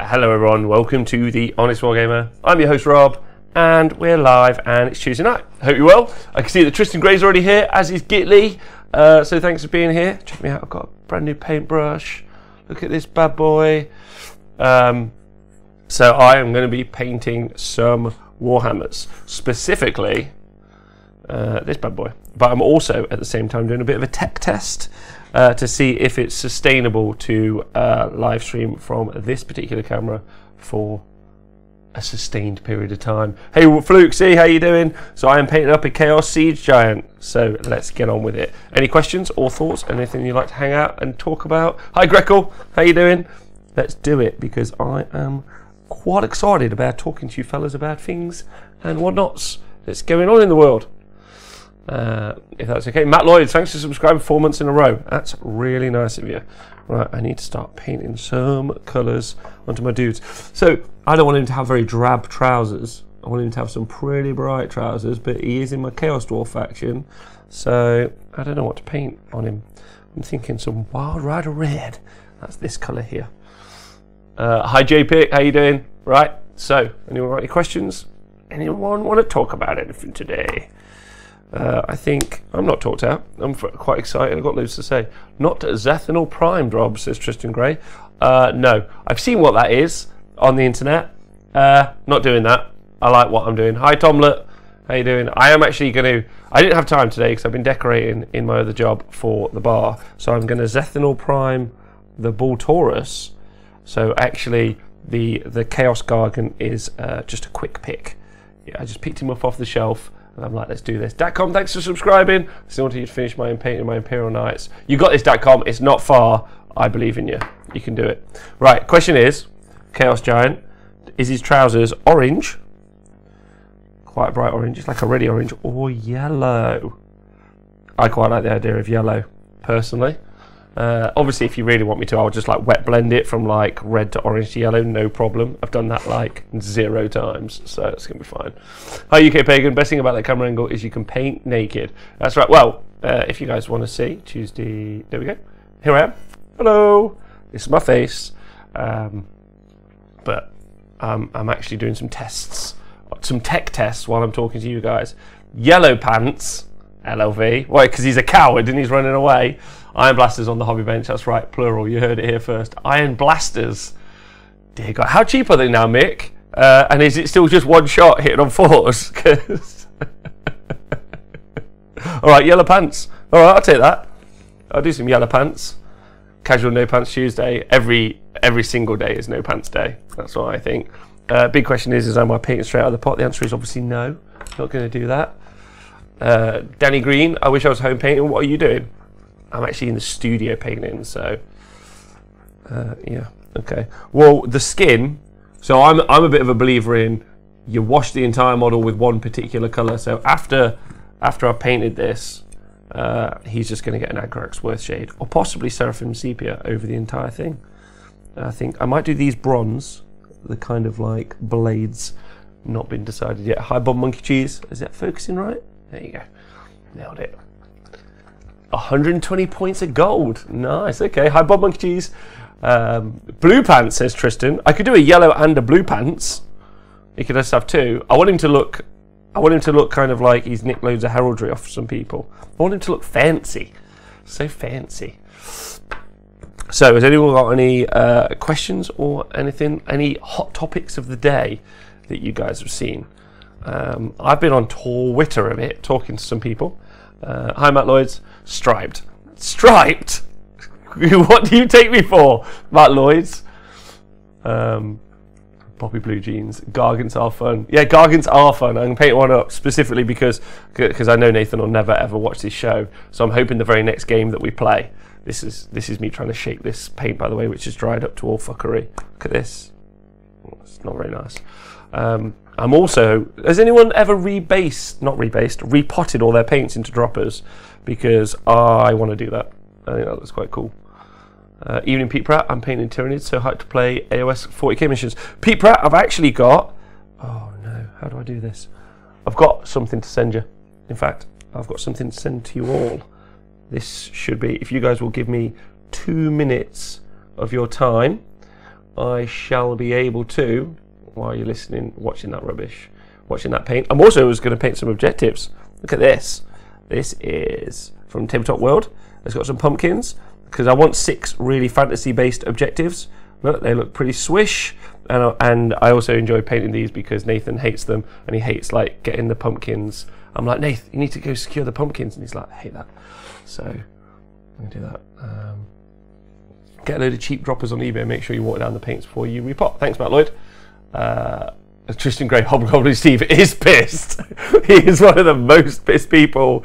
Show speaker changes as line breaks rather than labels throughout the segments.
Hello everyone, welcome to the Honest Wargamer. I'm your host Rob, and we're live, and it's Tuesday night. Hope you're well. I can see that Tristan Gray's already here, as is Gitley. So thanks for being here. Check me out, I've got a brand new paintbrush. Look at this bad boy. So I am going to be painting some Warhammers, specifically this bad boy. But I'm also at the same time doing a bit of a tech test to see if it's sustainable to live stream from this particular camera for a sustained period of time. Hey Flukesy, how you doing? So I am painting up a Chaos Siege Giant, so let's get on with it. Any questions or thoughts, anything you'd like to hang out and talk about? Hi Greco, how you doing? Let's do it, because I am quite excited about talking to you fellas about things and whatnots that's going on in the world. If that's okay. Matt Lloyd, thanks for subscribing 4 months in a row. That's really nice of you. Right, I need to start painting some colours onto my dudes. So, I don't want him to have very drab trousers. I want him to have some pretty bright trousers, but he is in my Chaos Dwarf faction, so I don't know what to paint on him. I'm thinking some Wild Rider Red. That's this colour here. Hi JP, how you doing? Right, so, anyone got any questions? Anyone want to talk about anything today? I think I'm not talked out. I'm quite excited. I've got loads to say. Not Zethanol Prime, Rob, says Tristan Gray. No, I've seen what that is on the internet. Not doing that. I like what I'm doing. Hi Tomlet, how you doing? I am actually going to. I didn't have time today because I've been decorating in my other job for the bar. So I'm going to Zethanol Prime the Bull Taurus. So actually, the Chaos Gargant is just a quick pick. Yeah, I just picked him up off the shelf. And I'm like, let's do this. Datcom, thanks for subscribing. I still wanted you to finish my painting my Imperial Knights. You got this, Datcom. It's not far. I believe in you. You can do it. Right, question is, Chaos Giant, is his trousers orange? Quite bright orange. It's like a ready orange. Or yellow? I quite like the idea of yellow, personally. Obviously, if you really want me to, I'll just like wet blend it from like red to orange to yellow, no problem. I've done that like 0 times, so it's gonna be fine. Hi UK Pagan, best thing about that camera angle is you can paint naked. That's right. Well, if you guys want to see, Tuesday, there we go. Here I am. Hello. This is my face. But I'm actually doing some tests, some tech tests while I'm talking to you guys. Yellow pants, LLV. Why? Because he's a coward and he's running away. Iron Blasters on the hobby bench, that's right, plural, you heard it here first. Iron Blasters. Dear God, how cheap are they now, Mick? And is it still just one shot hitting on 4s? Alright, yellow pants. Alright, I'll take that. I'll do some yellow pants. Casual no pants Tuesday. Every single day is no pants day. That's what I think. Big question is am I painting straight out of the pot? The answer is obviously no. Not going to do that. Danny Green, I wish I was home painting. What are you doing? I'm actually in the studio painting, so yeah, okay. Well, the skin. So I'm a bit of a believer in you wash the entire model with one particular color. So after I've painted this, he's just going to get an Agrax Worth shade or possibly Seraphim Sepia over the entire thing. I think I might do these bronze, the kind of like blades. Not been decided yet. Hi Bob Monkey Cheese. Is that focusing right? There you go. Nailed it. 120 points of gold. Nice. Okay. Hi, Bob Monkey Cheese. Blue pants, says Tristan. I could do a yellow and a blue pants. He could just have two. I want him to look kind of like he's nicked loads of heraldry off some people. I want him to look fancy. So fancy. So, has anyone got any questions or anything? Any hot topics of the day that you guys have seen? I've been on Twitter a bit, talking to some people. Hi Matt Lloyds. Striped. Striped? What do you take me for, Matt Lloyds? Poppy blue jeans. Gargants are fun. Yeah, Gargants are fun. I'm going to paint one up specifically because I know Nathan will never ever watch this show. So I'm hoping the very next game that we play. This is me trying to shake this paint, by the way, which has dried up to all fuckery. Look at this. Oh, it's not very nice. I'm also, has anyone ever repotted all their paints into droppers? Because I want to do that. I think that looks quite cool. Evening Pete Pratt, I'm painting Tyranids, so hyped to play AOS 40k missions. Pete Pratt, I've actually got, oh no, how do I do this? I've got something to send you. In fact, I've got something to send to you all. This should be, if you guys will give me 2 minutes of your time, I shall be able to, while you're listening, watching that rubbish, watching that paint. I'm also going to paint some objectives. Look at this. This is from Tabletop World. It's got some pumpkins, because I want 6 really fantasy-based objectives. Look, they look pretty swish, and I also enjoy painting these because Nathan hates them, and he hates like getting the pumpkins. I'm like, Nathan, you need to go secure the pumpkins, and he's like, I hate that. So I'm gonna do that. Get a load of cheap droppers on eBay. Make sure you water down the paints before you repot. Thanks, Matt Lloyd. Tristan Gray, Hobgoblin Steve is pissed. He is one of the most pissed people.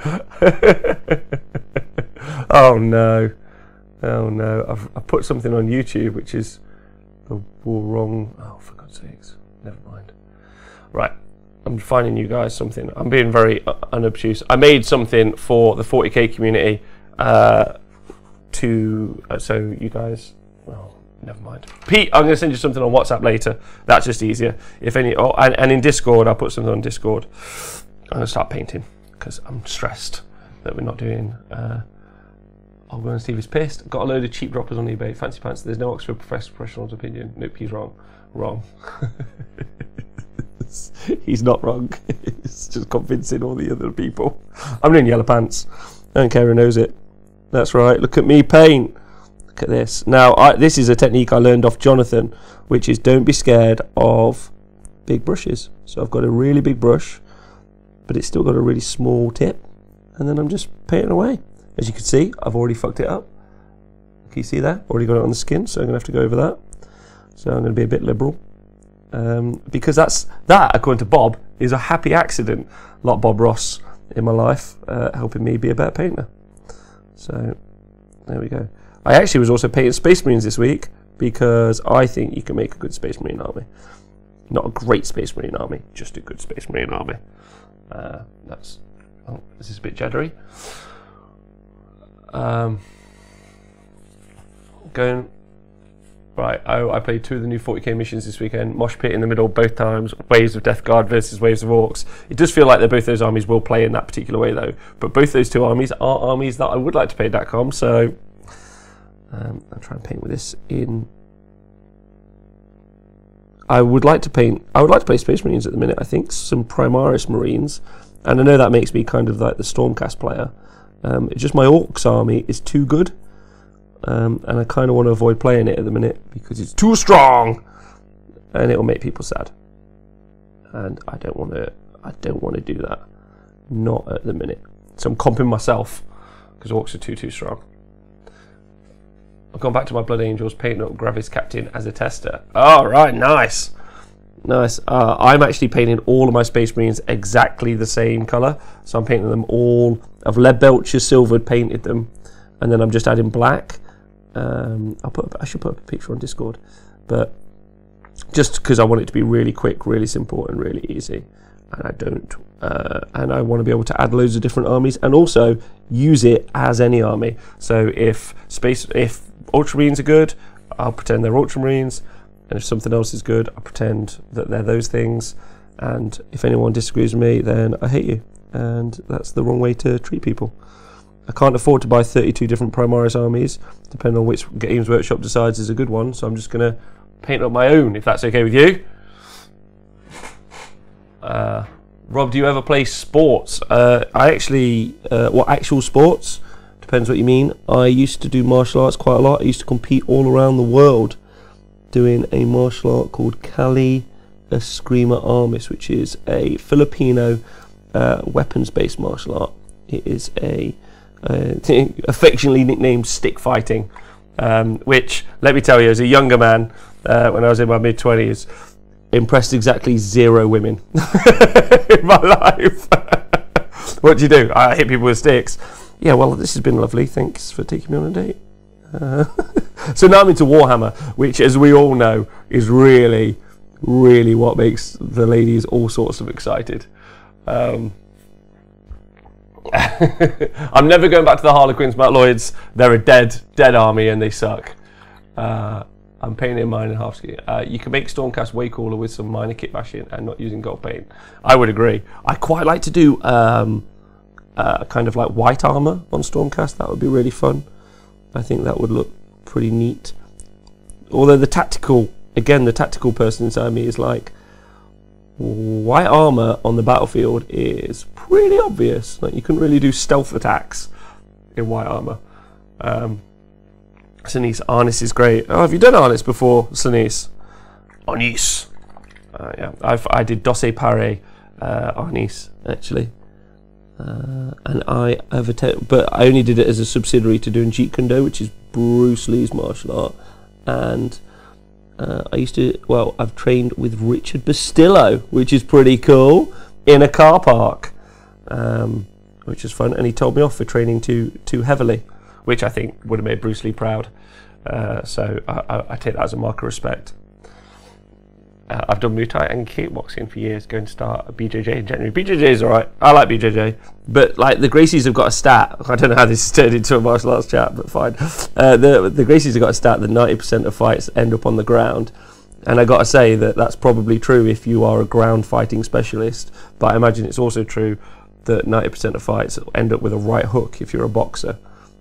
Oh no. Oh no. I've put something on YouTube which is the wrong. Oh, for God's sakes. Never mind. Right. I'm finding you guys something. I'm being very unobtuse. I made something for the 40k community so you guys. Well, never mind. Pete, I'm going to send you something on WhatsApp later. That's just easier. If any, and in Discord, I'll put something on Discord. I'm going to start painting because I'm stressed that we're not doing. Hobgoblin Steve is pissed. Got a load of cheap droppers on eBay. Fancy pants. There's no Oxford professional's opinion. Nope, he's wrong. Wrong. He's not wrong. He's just convincing all the other people. I'm in yellow pants. I don't care who knows it. That's right. Look at me paint. Look at this. Now, this is a technique I learned off Jonathan, which is don't be scared of big brushes. So I've got a really big brush, but it's still got a really small tip, and then I'm just painting away. As you can see, I've already fucked it up. Can you see that? Already got it on the skin, so I'm going to have to go over that. So I'm going to be a bit liberal. Because that, according to Bob, is a happy accident. Like Bob Ross in my life, helping me be a better painter. So, there we go. I actually was also painting Space Marines this week, because I think you can make a good Space Marine army. Not a great Space Marine army, just a good Space Marine army. Oh, this is a bit jaddery. Going right. I played 2 of the new 40k missions this weekend. Mosh pit in the middle both times. Waves of Death Guard versus Waves of Orcs. It does feel like that both those armies will play in that particular way though. But both those 2 armies are armies that I would like to play DATCOM. So I'll try and paint with this in. I would like to play Space Marines at the minute. I think some Primaris Marines, and I know that makes me kind of like the Stormcast player. It's just my Orcs army is too good, and I kind of want to avoid playing it at the minute because it's too strong, and it will make people sad. And I don't want to do that. Not at the minute. So I'm comping myself because Orcs are too strong. I've gone back to my Blood Angels, painting up Gravis Captain as a tester. All right, nice. Nice. I'm actually painting all of my Space Marines exactly the same colour. So I'm painting them all. I've lead belcher silvered painted them, and then I'm just adding black. I should put up a picture on Discord, but just because I want it to be really quick, really simple, and really easy, and I don't. And I want to be able to add loads of different armies, and also use it as any army. So if Ultramarines are good, I'll pretend they're Ultramarines. And if something else is good, I pretend that they're those things. And if anyone disagrees with me, then I hate you. And that's the wrong way to treat people. I can't afford to buy 32 different Primaris armies, depending on which Games Workshop decides is a good one. So I'm just going to paint up my own, if that's okay with you. Rob, do you ever play sports? I actually, actual sports? Depends what you mean. I used to do martial arts quite a lot. I used to compete all around the world, doing a martial art called Kali Eskrima Armis, which is a Filipino weapons-based martial art. It is a affectionately nicknamed stick fighting, which, let me tell you, as a younger man, when I was in my mid-20s, impressed exactly 0 women in my life. What do you do? I hit people with sticks. Yeah, well, this has been lovely. Thanks for taking me on a date. So now I'm into Warhammer, which, as we all know, is really, really what makes the ladies all sorts of excited. I'm never going back to the Harlequins, Matt Lloyd's. They're a dead army and they suck. I'm painting mine in half ski. You can make Stormcast way cooler with some minor kit bashing and not using gold paint. I would agree. I quite like to do kind of like white armor on Stormcast. That would be really fun. I think that would look pretty neat. Although the tactical again, the tactical person inside me is like, white armor on the battlefield is pretty obvious. Like, you couldn't really do stealth attacks in white armor. Sinise, Arnis is great. Oh, have you done Arnis before, Sinise? Arnis. Yeah, I did Dosse Pare Arnis actually, and I have but I only did it as a subsidiary to doing Jeet Kune Do, which is Bruce Lee's martial art, and I used to. Well, I've trained with Richard Bastillo, which is pretty cool, in a car park, which is fun, and he told me off for training too heavily, which I think would have made Bruce Lee proud. So I take that as a mark of respect. I've done Muay Thai and kickboxing for years, going to start a BJJ in January. BJJ is alright, I like BJJ, but like the Gracies have got a stat, I don't know how this has turned into a martial arts chat, but fine. The Gracies have got a stat that 90% of fights end up on the ground, and I gotta say that that's probably true if you are a ground fighting specialist, but I imagine it's also true that 90% of fights end up with a right hook if you're a boxer.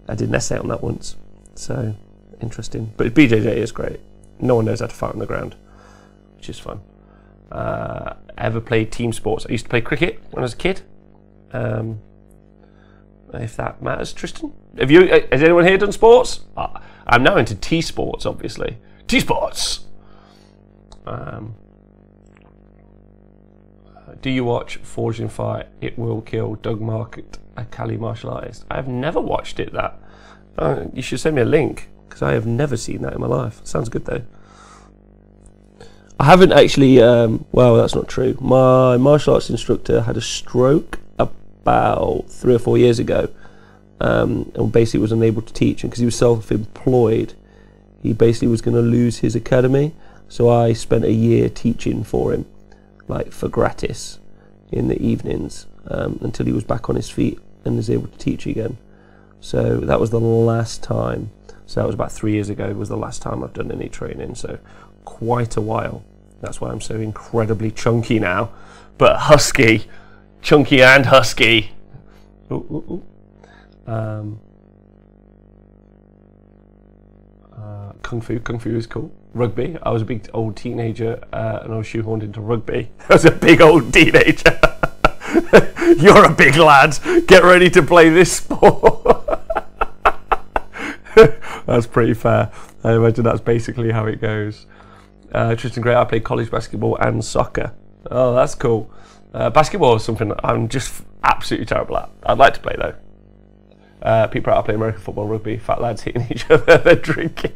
I did an essay on that once, so interesting. But BJJ is great, no one knows how to fight on the ground, which is fun. Ever played team sports? I used to play cricket when I was a kid. If that matters, Tristan. Has anyone here done sports? I'm now into T-sports, obviously. T-sports! Do you watch Forged in Fire? It Will Kill Doug Market, a Cali martial artist. I have never watched it, that. You should send me a link, because I have never seen that in my life. Sounds good, though. I haven't actually, well, that's not true. My martial arts instructor had a stroke about 3 or 4 years ago, and basically was unable to teach, and because he was self-employed, he basically was going to lose his academy, so I spent a year teaching for him, like for gratis, in the evenings, until he was back on his feet and was able to teach again. So that was the last time, so that was about 3 years ago, was the last time I've done any training, so quite a while. That's why I'm so incredibly chunky now, but husky, chunky and husky. Ooh, ooh, ooh. Kung Fu is cool. Rugby, I was a big old teenager and I was shoehorned into rugby. I was a big old teenager. You're a big lad, get ready to play this sport. That's pretty fair. I imagine that's basically how it goes. Tristan Gray, I played college basketball and soccer. Oh, that's cool. Basketball is something I'm just absolutely terrible at. I'd like to play though. People out play American football, rugby, fat lads hitting each other, they're drinking.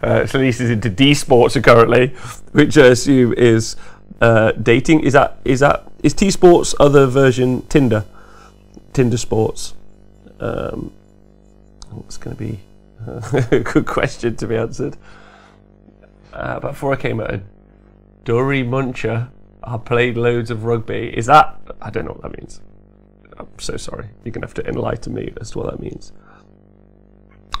Denise is into D sports currently, which I assume is dating. Is T sports other version Tinder sports? It's going to be a good question to be answered. But before I came at a Durry Muncher, I played loads of rugby. Is that? I don't know what that means. I'm so sorry. You're going to have to enlighten me as to what that means.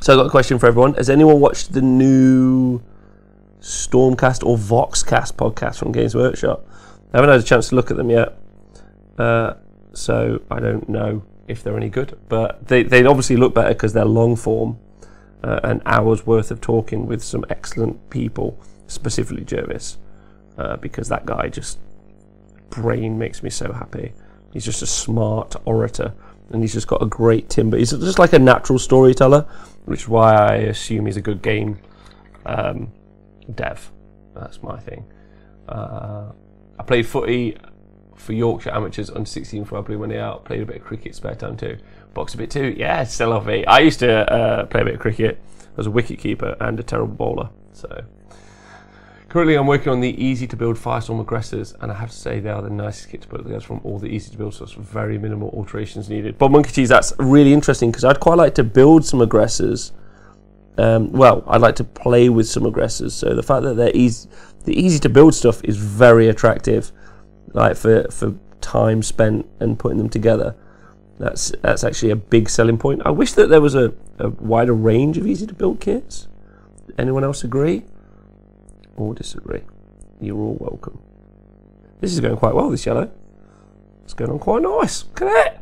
So I've got a question for everyone. Has anyone watched the new Stormcast or Voxcast podcast from Games Workshop? I haven't had a chance to look at them yet. So I don't know if they're any good. But they obviously look better because they're long form. An hour's worth of talking with some excellent people, specifically Jervis, because that guy just, brain makes me so happy. He's just a smart orator, and he's just got a great timbre. He's just like a natural storyteller, which is why I assume he's a good game dev. That's my thing. I played footy for Yorkshire amateurs under 16 for Blue Monday out. Played a bit of cricket spare time too. Box a bit too. Yeah, still love it. I used to play a bit of cricket as a wicket keeper and a terrible bowler. So currently I'm working on the easy to build Firestorm aggressors, and I have to say they are the nicest kit to put together from all the easy to build, so it's very minimal alterations needed. But Monkey Cheese, that's really interesting because I'd quite like to build some aggressors. Well, I'd like to play with some aggressors. So the fact that they're easy, the easy to build stuff is very attractive. Like for time spent and putting them together, that's actually a big selling point. I wish that there was a wider range of easy to build kits. Anyone else agree or disagree? You're all welcome. This is going quite well, this yellow. It's going on quite nice. Look at it.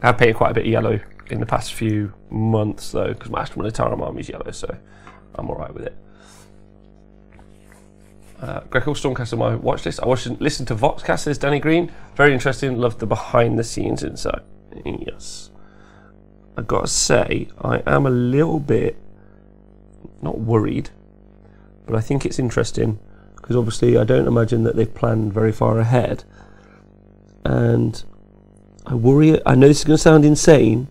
I've painted quite a bit of yellow in the past few months though, because my Astra Militarum army is yellow, so I'm alright with it. Greco Stormcast on my watch list. I listened to Voxcast, says Danny Green. Very interesting. Loved the behind the scenes insight. Yes. I gotta say, I am a little bit, not worried, but I think it's interesting because obviously I don't imagine that they've planned very far ahead. And I worry, I know this is going to sound insane,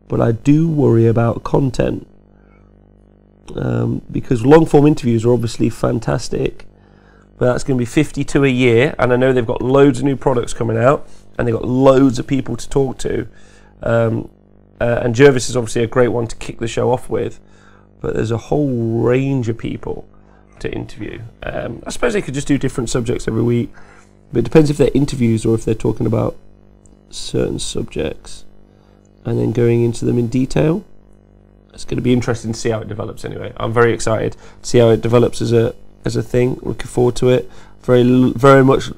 but I do worry about content. Because long form interviews are obviously fantastic, but that's going to be 52 a year, and I know they've got loads of new products coming out, and they've got loads of people to talk to. And Jervis is obviously a great one to kick the show off with, but there's a whole range of people to interview. I suppose they could just do different subjects every week, but it depends if they're interviews or if they're talking about certain subjects and then going into them in detail. It's going to be interesting to see how it develops anyway. I'm very excited to see how it develops as a thing. Looking forward to it. Very much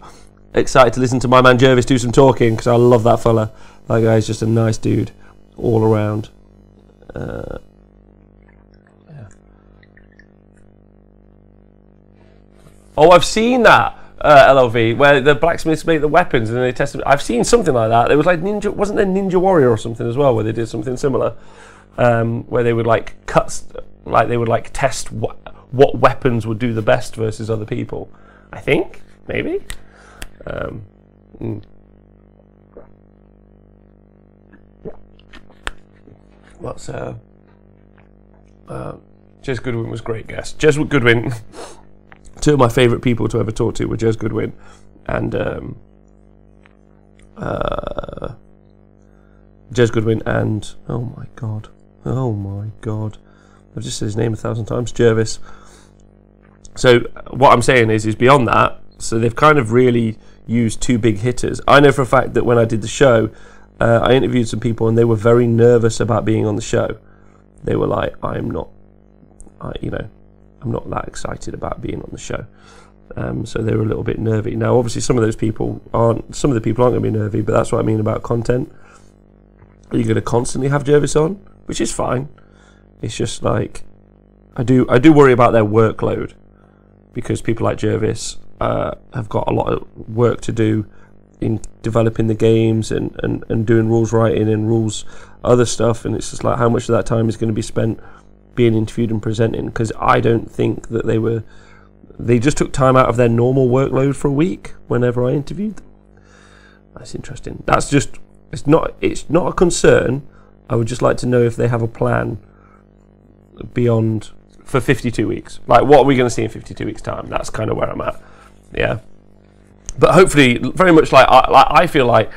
excited to listen to my man Jervis do some talking, because I love that fella. That guy's just a nice dude all around. Yeah. Oh, I've seen that LLV where the blacksmiths make the weapons and they test them. I've seen something like that. It was like Ninja, wasn't there Ninja Warrior or something as well, where they did something similar, where they would like test what weapons would do the best versus other people. I think maybe. What's Jez Goodwin was a great guest. Jez Goodwin. Two of my favourite people to ever talk to were Jez Goodwin and Jez Goodwin and oh my god, I've just said his name 1,000 times. Jervis. So what I'm saying is beyond that. So they've kind of really used two big hitters. I know for a fact that when I did the show, I interviewed some people and they were very nervous about being on the show. They were like, I'm not that excited about being on the show. So they were a little bit nervy. Now, obviously, some of the people aren't going to be nervy, but that's what I mean about content. Are you going to constantly have Jervis on? Which is fine. It's just like, I do worry about their workload, because people like Jervis have got a lot of work to do in developing the games and doing rules writing and rules other stuff, and it's just like how much of that time is going to be spent being interviewed and presenting, because I don't think that they just took time out of their normal workload for a week whenever I interviewed them. That's interesting. It's not a concern. I would just like to know if they have a plan beyond for 52 weeks. Like, what are we going to see in 52 weeks time? That's kind of where I'm at. Yeah. But hopefully, very much like I feel like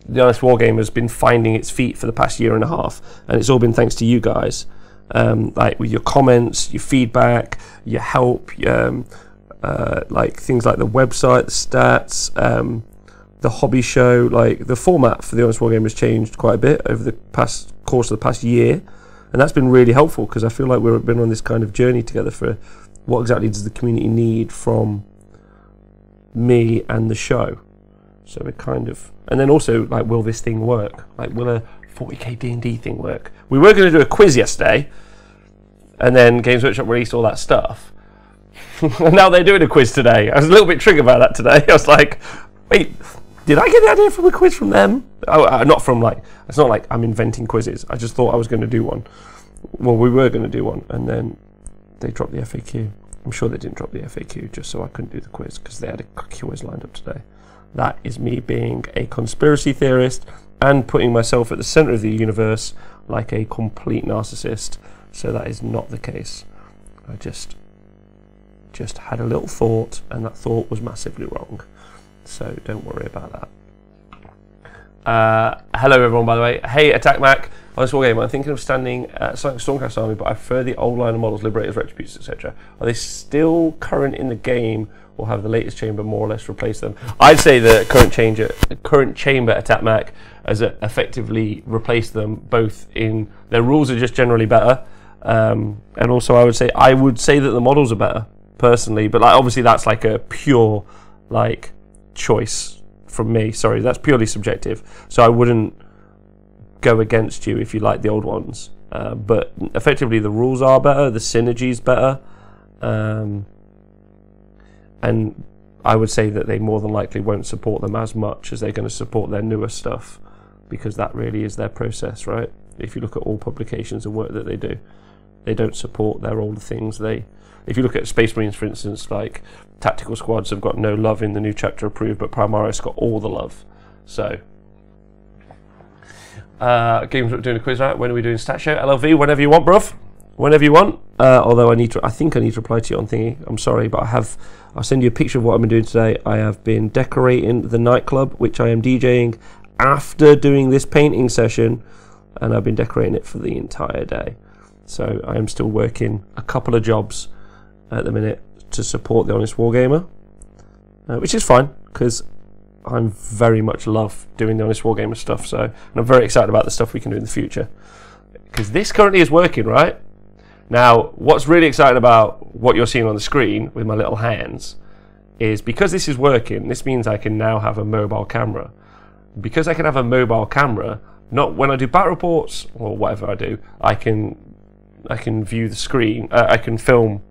the Honest Wargamer has been finding its feet for the past year and a half, and it's all been thanks to you guys. Like with your comments, your feedback, your help, like things like the website, the stats, the hobby show. Like the format for the Honest Wargamer has changed quite a bit over the course of the past year, and that's been really helpful, because I feel like we've been on this kind of journey together for what exactly does the community need from me and the show. So we're kind of, and then also like, will this thing work? Like, will a 40k D&D thing work? We were going to do a quiz yesterday, and then Games Workshop released all that stuff. And now they're doing a quiz today. I was a little bit triggered by that today. I was like, wait, did I get the idea from a quiz from them? Not from like, it's not like I'm inventing quizzes. I just thought I was going to do one. Well, we were going to do one, and then they dropped the FAQ. I'm sure they didn't drop the FAQ just so I couldn't do the quiz, because they had a quiz lined up today. That is me being a conspiracy theorist and putting myself at the centre of the universe like a complete narcissist. So that is not the case. I just had a little thought, and that thought was massively wrong. So don't worry about that. Hello everyone, by the way. Hey, Attack Mac. Honest Wargamer, I'm thinking of standing Stormcast Army, but I prefer the old line of models, Liberators, Retributes, etc. Are they still current in the game, or have the latest chamber more or less replaced them? I'd say the current chamber Attack Mac has effectively replaced them, both in their rules are just generally better, and also I would say that the models are better personally, but like obviously that's like a pure like choice from me. Sorry, that's purely subjective. So I wouldn't go against you if you like the old ones. but effectively the rules are better, the synergy's better, and I would say that they more than likely won't support them as much as they're going to support their newer stuff, because that really is their process, right? If you look at all publications and work that they do, they don't support their older things. If you look at Space Marines, for instance, like Tactical Squads have got no love in the new chapter approved, but Primaris got all the love. So, games doing a quiz, right? When are we doing Stat Show? LLV, whenever you want, bruv. Whenever you want. Although I think I need to reply to you on thingy. I'm sorry, but I'll send you a picture of what I've been doing today. I have been decorating the nightclub, which I am DJing after doing this painting session, and I've been decorating it for the entire day. So I am still working a couple of jobs at the minute to support the Honest Wargamer, which is fine, because I'm very much love doing the Honest Wargamer stuff. So, and I'm very excited about the stuff we can do in the future, because this currently is working, right? Now, what's really exciting about what you're seeing on the screen with my little hands is because this is working, this means I can now have a mobile camera. Because I can have a mobile camera, not when I do battle reports or whatever I do, I can view the screen, I can film,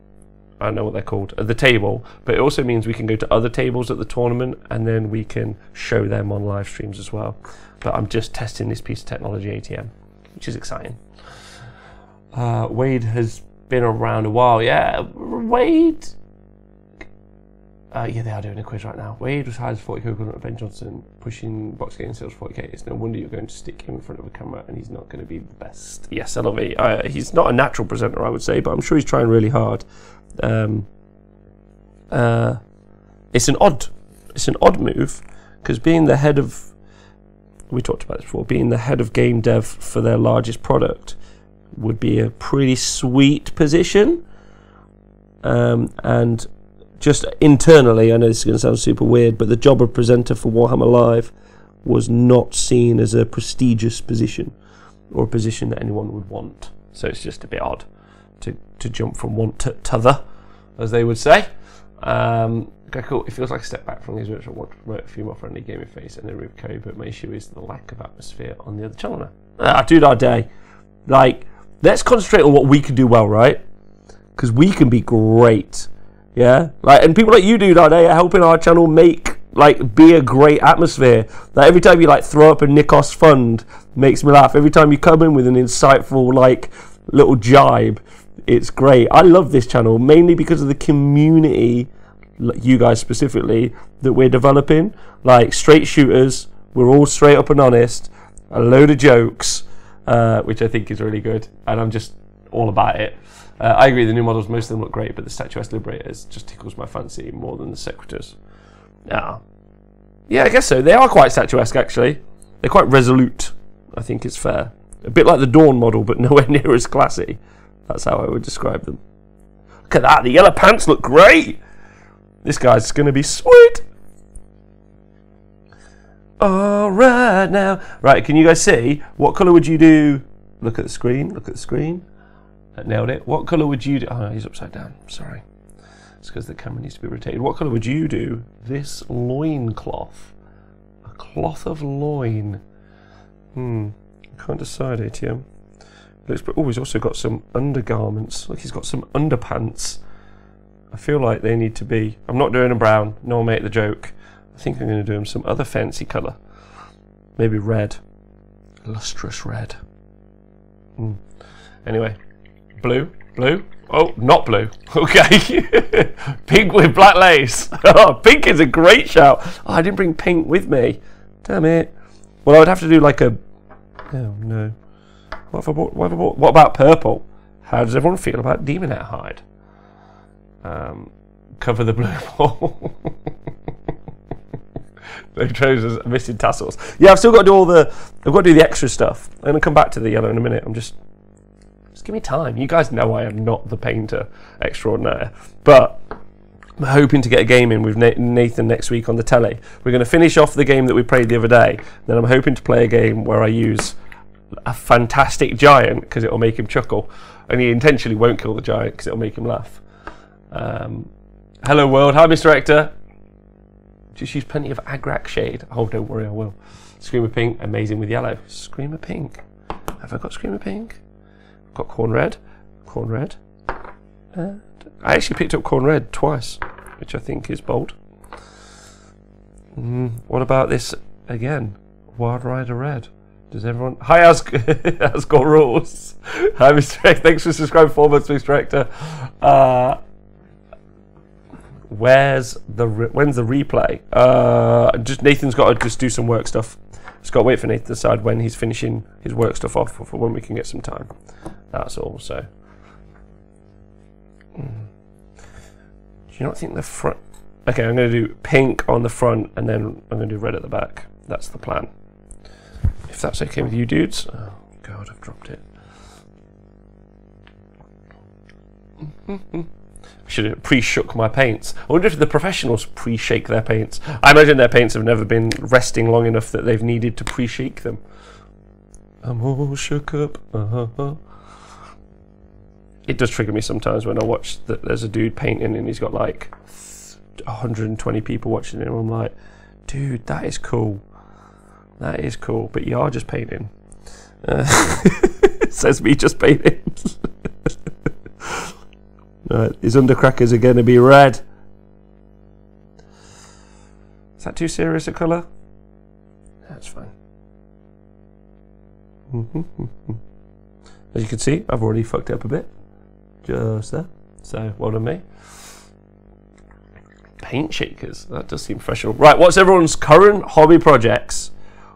I don't know what they're called, at the table, but it also means we can go to other tables at the tournament and then we can show them on live streams as well. But I'm just testing this piece of technology, ATM, which is exciting. Wade has been around a while. Yeah, Wade. Yeah, they are doing a quiz right now. Wade was hired as 40k equivalent of Ben Johnson, pushing box game sales 40k. It's no wonder you're going to stick him in front of a camera and he's not going to be the best. Yes, LLV. He's not a natural presenter, I would say, but I'm sure he's trying really hard. It's an odd move, because being the head of, we talked about this before, being the head of game dev for their largest product would be a pretty sweet position, and just internally, I know this is going to sound super weird, but the job of presenter for Warhammer Live was not seen as a prestigious position or a position that anyone would want. So it's just a bit odd to jump from one to t'other, as they would say. Okay, cool. It feels like a step back from these which I want to promote a few more friendly gaming face and then remove carry, but my issue is the lack of atmosphere on the other channel now. Dude, our day. Like, let's concentrate on what we can do well, right? Because we can be great. Yeah? Like, and people like you, dude, our day are helping our channel be a great atmosphere. Like, every time you, throw up a Nikos fund, makes me laugh. Every time you come in with an insightful, little jibe, it's great. I love this channel, mainly because of the community, you guys specifically, that we're developing. Like, straight shooters, we're all straight up and honest, a load of jokes, which I think is really good, and I'm just all about it. I agree, the new models, most of them look great, but the statuesque liberators just tickles my fancy more than the secretors. Yeah, I guess so. They are quite statuesque, actually. They're quite resolute, I think it's fair. A bit like the Dawn model, but nowhere near as classy. That's how I would describe them. Look at that, the yellow pants look great! This guy's going to be sweet! Alright now. Right, can you guys see? What colour would you do? Look at the screen, look at the screen. Nailed it. What colour would you do? Oh, no, he's upside down. Sorry. It's because the camera needs to be rotated. What colour would you do? This loin cloth. A cloth of loin. I can't decide, ATM. Oh, he's also got some undergarments. Look, he's got some underpants. I feel like they need to be... I'm not doing a brown. No one made the joke. I think I'm going to do him some other fancy colour. Maybe red. Lustrous red. Anyway. Blue. Oh, not blue. Okay. Pink with black lace. Oh, pink is a great shout. Oh, I didn't bring pink with me. Damn it. Well, I would have to do like a... Oh, no. What have I bought? What about purple? How does everyone feel about Demonette hide? Cover the blue ball. No trousers, missing tassels. Yeah, I've still got to do I've got to do the extra stuff. I'm going to come back to the yellow in a minute. Just give me time. You guys know I am not the painter extraordinaire. But I'm hoping to get a game in with Nathan next week on the telly. We're going to finish off the game that we played the other day. Then I'm hoping to play a game where I use a fantastic giant because it'll make him chuckle. And he intentionally won't kill the giant because it'll make him laugh. Hello world. Hi, Mr. Hector. Just use plenty of Agrak shade. Oh, don't worry, I will. Screamer pink, amazing with yellow. Screamer pink. Have I got Screamer pink? got corn red. Corn red. And I actually picked up corn red twice, which I think is bold. What about this again? Wild Rider Red. Does everyone... Hi, Asgore Rules. Hi, Mr. X. Thanks for subscribing 4 months, Mr. Rector. When's the replay? Just Nathan's got to just do some work stuff. Just got to wait for Nathan to decide when he's finishing his work stuff off for when we can get some time. That's all. So, do you not think the front? Okay, I'm going to do pink on the front, and then I'm going to do red at the back. That's the plan. If that's okay with you dudes. Oh God, I've dropped it. I should have pre-shook my paints. I wonder if the professionals pre-shake their paints. I imagine their paints have never been resting long enough that they've needed to pre-shake them. I'm all shook up. It does trigger me sometimes when I watch that there's a dude painting and he's got like 120 people watching him. I'm like, dude, that is cool. That is cool, but you are just painting. Says me just painting. Right, his undercrackers are going to be red. Is that too serious a colour? That's fine. As you can see, I've already fucked up a bit. Just there. So, well done me. Paint shakers. That does seem professional. Right, what's everyone's current hobby projects?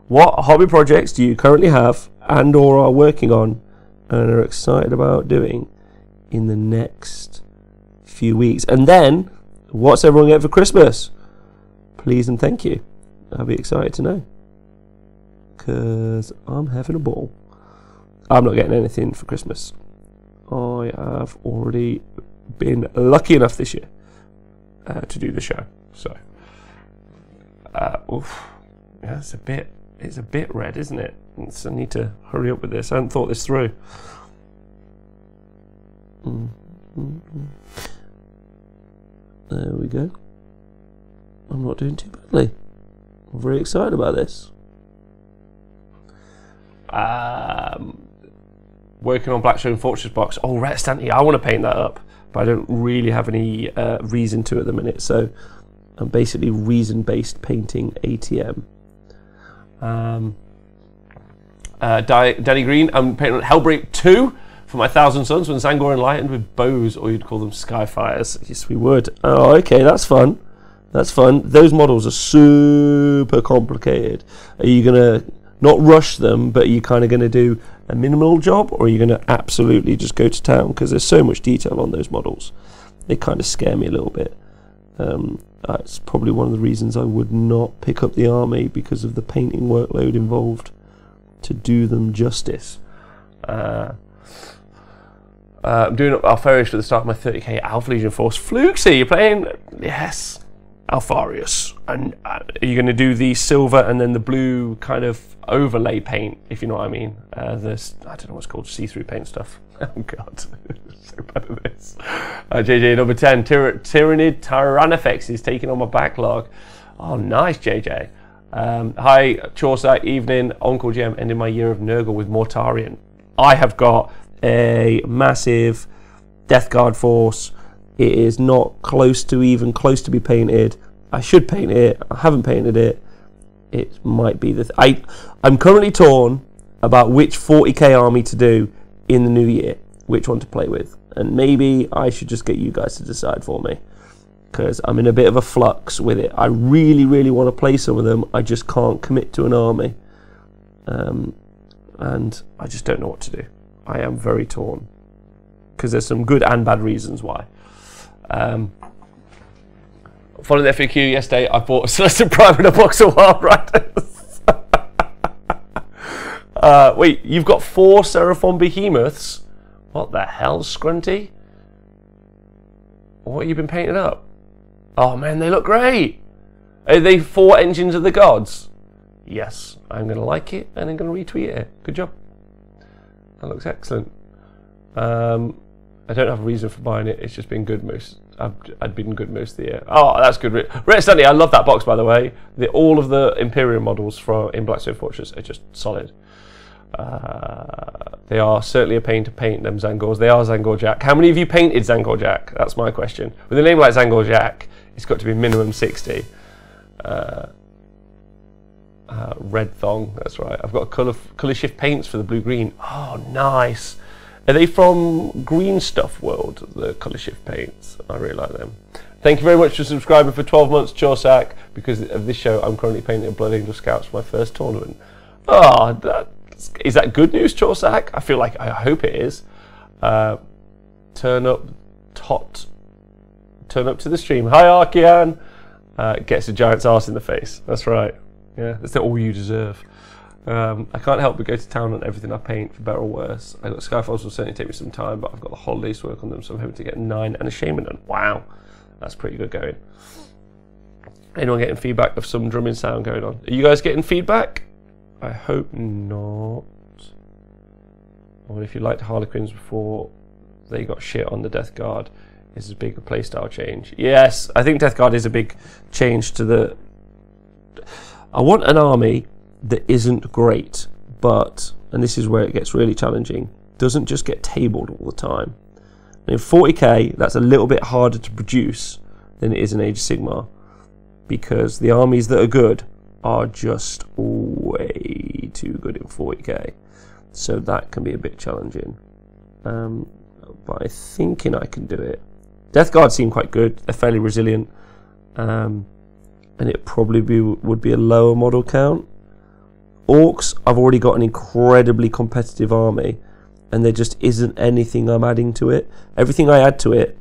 What hobby projects do you currently have and or are working on and are excited about doing in the next few weeks? And then, what's everyone getting for Christmas? Please and thank you. I'll be excited to know. Because I'm having a ball. I'm not getting anything for Christmas. I have already been lucky enough this year to do the show. So, oof. Yeah, it's a bit red, isn't it? So I need to hurry up with this. I hadn't thought this through. There we go. I'm not doing too badly. I'm very excited about this. Working on Blackstone Fortress box. Oh, Ret Stanty, I want to paint that up, but I don't really have any reason to at the minute. So I'm basically reason-based painting ATM. Danny Green, I'm painting on Hellbreak 2 for my 1,000 Suns when Zangor enlightened with bows, or you'd call them Skyfires. Yes, we would. Oh, okay, that's fun. That's fun. Those models are super complicated. Are you going to not rush them, but are you kind of going to do a minimal job, or are you going to absolutely just go to town? Because there's so much detail on those models. They kind of scare me a little bit. That's probably one of the reasons I would not pick up the army, because of the painting workload involved to do them justice. I'm doing Alfarius for the start of my 30k Alpha Legion Force. Fluxy, you're playing? Yes. Alfarius. And are you going to do the silver and then the blue kind of overlay paint, if you know what I mean? This, I don't know what's called, see-through paint stuff. Oh god, so bad at this. JJ number 10, Tyrannid Tyrannifex is taking on my backlog. Oh nice, JJ. Hi Chaucer, evening, Uncle Gem, ending my year of Nurgle with Mortarion. I have got a massive Death Guard force. It is not even close to be painted. I should paint it. I haven't painted it. It might be I'm currently torn about which 40k army to do in the new year, which one to play with, and maybe I should just get you guys to decide for me, because I'm in a bit of a flux with it. I really, really want to play some of them. I just can't commit to an army, and I just don't know what to do. I am very torn, because there's some good and bad reasons why. Following the FAQ yesterday, I bought a Celestial Prime and a box of Wild Riders. Wait, you've got 4 Seraphon Behemoths? What the hell, Scrunty? What have you been painting up? Oh man, they look great! Are they 4 Engines of the Gods? Yes, I'm going to like it and I'm going to retweet it. Good job. That looks excellent. I don't have a reason for buying it. It's just been good I'd been good most of the year. Oh, that's good. Red Stanley, I love that box, by the way. All of the Imperial models in Blackstone Fortress are just solid. They are certainly a pain to paint, them Zangors. They are Zangor Jack. How many of you painted Zangor Jack? That's my question. With a name like Zangor Jack, it's got to be minimum 60. Red Thong, that's right. I've got colour shift paints for the blue-green. Oh, nice. Are they from Green Stuff World, the colour shift paints? I really like them. Thank you very much for subscribing for 12 months, Chorsack. Because of this show, I'm currently painting a Blood Angel Scouts for my first tournament. Oh, is that good news, Chorsack? I feel like, I hope it is. Turn up to the stream. Hi, Archean. Gets a giant's arse in the face. That's right. Yeah, that's all you deserve. I can't help but go to town on everything I paint, for better or worse. I got Skyfalls will certainly take me some time, but I've got the holidays to work on them, so I'm hoping to get 9 and a Shaman done. Wow, that's pretty good going. Anyone getting feedback of some drumming sound going on? Are you guys getting feedback? I hope not. Or if you liked Harlequins before they got shit on the Death Guard, is a big playstyle change. Yes, I think Death Guard is a big change to the... I want an army that isn't great, but, and this is where it gets really challenging, doesn't just get tabled all the time. And in 40k, that's a little bit harder to produce than it is in Age of Sigmar, because the armies that are good are just way too good in 40k. So that can be a bit challenging. But I'm thinking I can do it. Death Guard seem quite good. They're fairly resilient. And it probably would be a lower model count. Orcs, I've already got an incredibly competitive army, and there just isn't anything I'm adding to it. Everything I add to it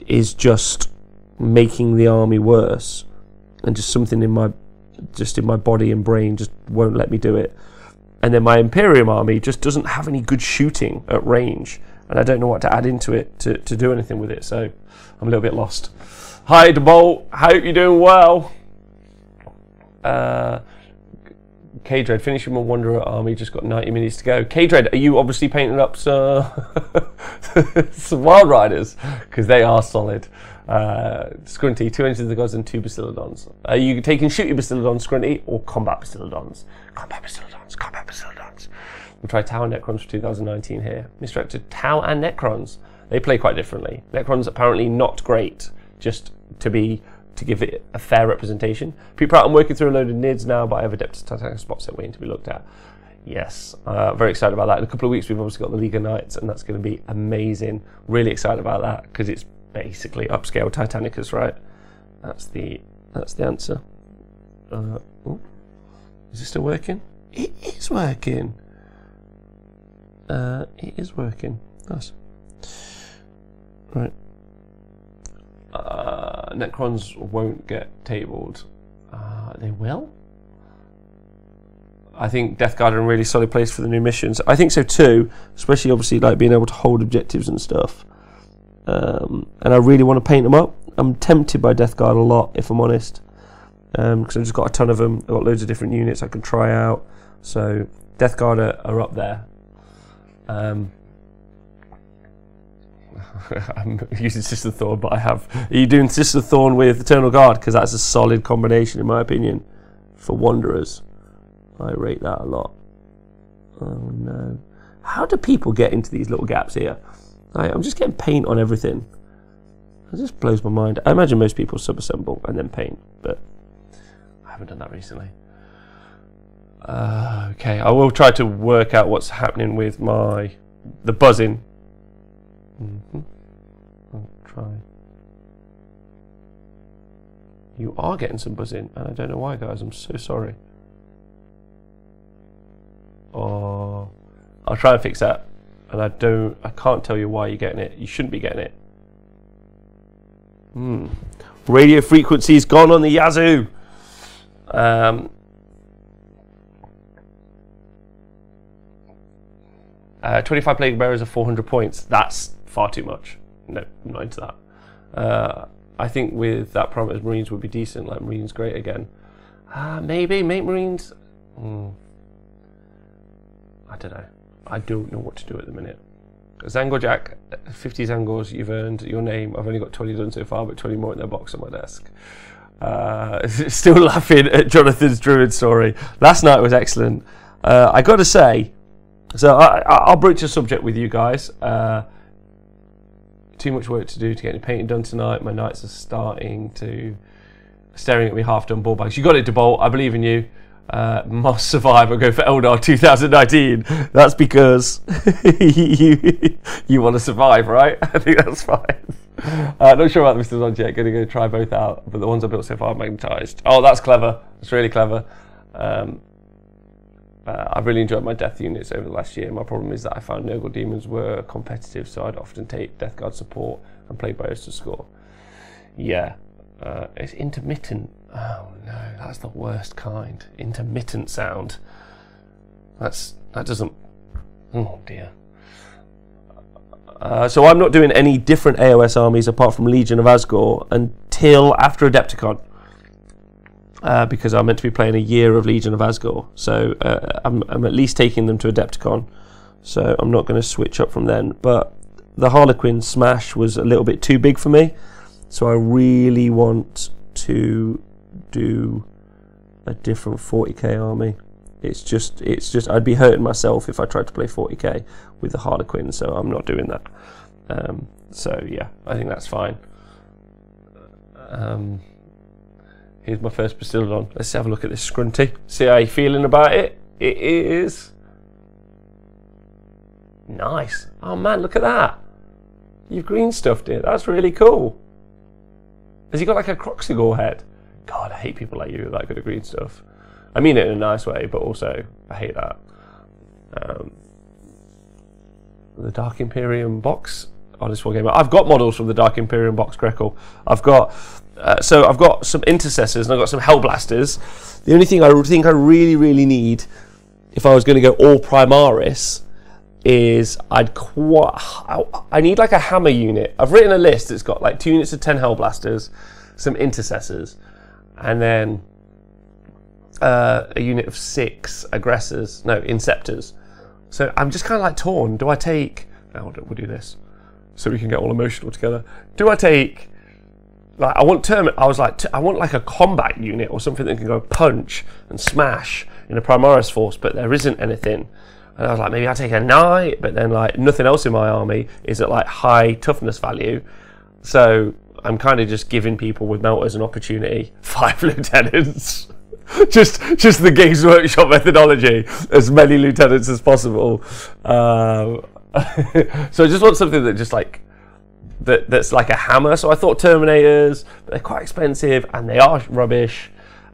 is just making the army worse, and just something in my body and brain just won't let me do it. And then my Imperium army just doesn't have any good shooting at range, and I don't know what to add into it to do anything with it, so I'm a little bit lost. Hi DeBolt, hope you're doing well. K-Dread, finishing my Wanderer army, just got 90 minutes to go. K-Dread, are you obviously painting up some Wild Riders? Because they are solid. Scrunty, 2 Engines of the Gods and 2 Bastiladons. Are you taking Shooty Bastiladons, Scrunty, or Combat Bastiladons? Combat Bastiladons, Combat Bastiladons. We'll try Tau and Necrons for 2019 here. Misdirected Tau and Necrons. They play quite differently. Necrons apparently not great, just to give it a fair representation. People, I'm working through a load of NIDs now, but I have Adeptus Titanic spot set waiting to be looked at. Yes, very excited about that. In a couple of weeks, we've obviously got the League of Knights, and that's going to be amazing. Really excited about that, because it's basically upscale Titanicus, right? That's the answer. Oh, is it still working? It is working. It is working. Nice. Right. Necrons won't get tabled. They will? I think Death Guard are in a really solid place for the new missions. I think so too, especially obviously like being able to hold objectives and stuff. And I really want to paint them up. I'm tempted by Death Guard a lot, if I'm honest, because I've just got a ton of them. I've got loads of different units I can try out. So Death Guard are up there. I'm using Sister Thorn, but are you doing Sister Thorn with Eternal Guard? Because that's a solid combination in my opinion for Wanderers. I rate that a lot. Oh no. How do people get into these little gaps here? I'm just getting paint on everything. It just blows my mind. I imagine most people sub-assemble and then paint, but I haven't done that recently. Okay, I will try to work out what's happening with the buzzing. I'll try. You are getting some buzzing, and I don't know why, guys. I'm so sorry. Oh, I'll try and fix that. And I can't tell you why you're getting it. You shouldn't be getting it. Radio frequency's gone on the Yazoo. 25 Plague Bearers are 400 points. That's far too much. No, I'm not into that. I think with that parameters, Marines would be decent. Like Marines, great again. Maybe make Marines. I don't know. I don't know what to do at the minute. Zangor Jack, 50 Zangors you've earned your name. I've only got 20 done so far, but 20 more in their box on my desk. Still laughing at Jonathan's Druid story. Last night was excellent. I got to say, so I'll broach a subject with you guys. Too much work to do to get any painting done tonight. My nights are staring at me half-done ball bags. You got it, DeBolt. I believe in you. Must survive. I'll go for Eldar 2019. That's because you want to survive, right? I think that's fine. Not sure about the Mr. Zons yet. Going to go try both out, but the ones I built so far are magnetised. Oh, that's clever. That's really clever. I've really enjoyed my death units over the last year. My problem is that I found Nurgle Demons were competitive, so I'd often take Death Guard support and play bios to score. Yeah, it's intermittent. Oh no, that's the worst kind. Intermittent sound. That doesn't. Oh dear. So I'm not doing any different AOS armies apart from Legion of Asgore until after Adepticon. Because I'm meant to be playing a year of Legion of Asgore, so I'm at least taking them to Adepticon, so I'm not going to switch up from then. But the Harlequin Smash was a little bit too big for me, so I really want to do a different 40k army. It's just I'd be hurting myself if I tried to play 40k with the Harlequin, so I'm not doing that. So yeah, I think that's fine. Here's my first Bastiladon. Let's have a look at this Scrunty. See how you're feeling about it. It is nice. Oh man, look at that. You've green stuffed it. That's really cool. Has he got like a Croxigore head? God, I hate people like you who like good at green stuff. I mean it in a nice way, but also I hate that. The Dark Imperium box. Oh, this one game. I've got models from the Dark Imperium box, Greckle. I've got some intercessors and I've got some Hellblasters. The only thing I think I really need, if I was going to go all Primaris, is I need like a hammer unit. I've written a list that's got like 2 units of 10 Hellblasters, some intercessors, and then a unit of 6 aggressors, no, inceptors. So I'm just kind of like torn. Do I take? Oh, we'll do this so we can get all emotional together. Do I take? Like I want I want like a combat unit or something that can go punch and smash in a Primaris force, but there isn't anything. And I was like, maybe I take a knight, but then like nothing else in my army is at like high toughness value. So I'm kind of just giving people with melters an opportunity. 5 lieutenants. just the Games Workshop methodology. As many lieutenants as possible. So I just want something that just like that's like a hammer. So I thought Terminators, but they're quite expensive and they are rubbish.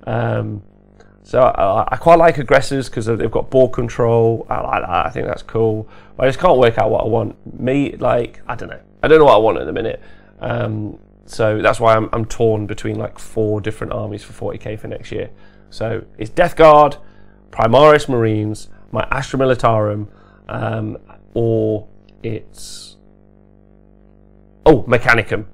So I quite like aggressors because they've got ball control. I like that. I think that's cool. But I just can't work out what I want. I don't know. I don't know what I want at the minute. So that's why I'm torn between like 4 different armies for 40k for next year. So it's Death Guard, Primaris Marines, my Astra Militarum, or it's Mechanicum.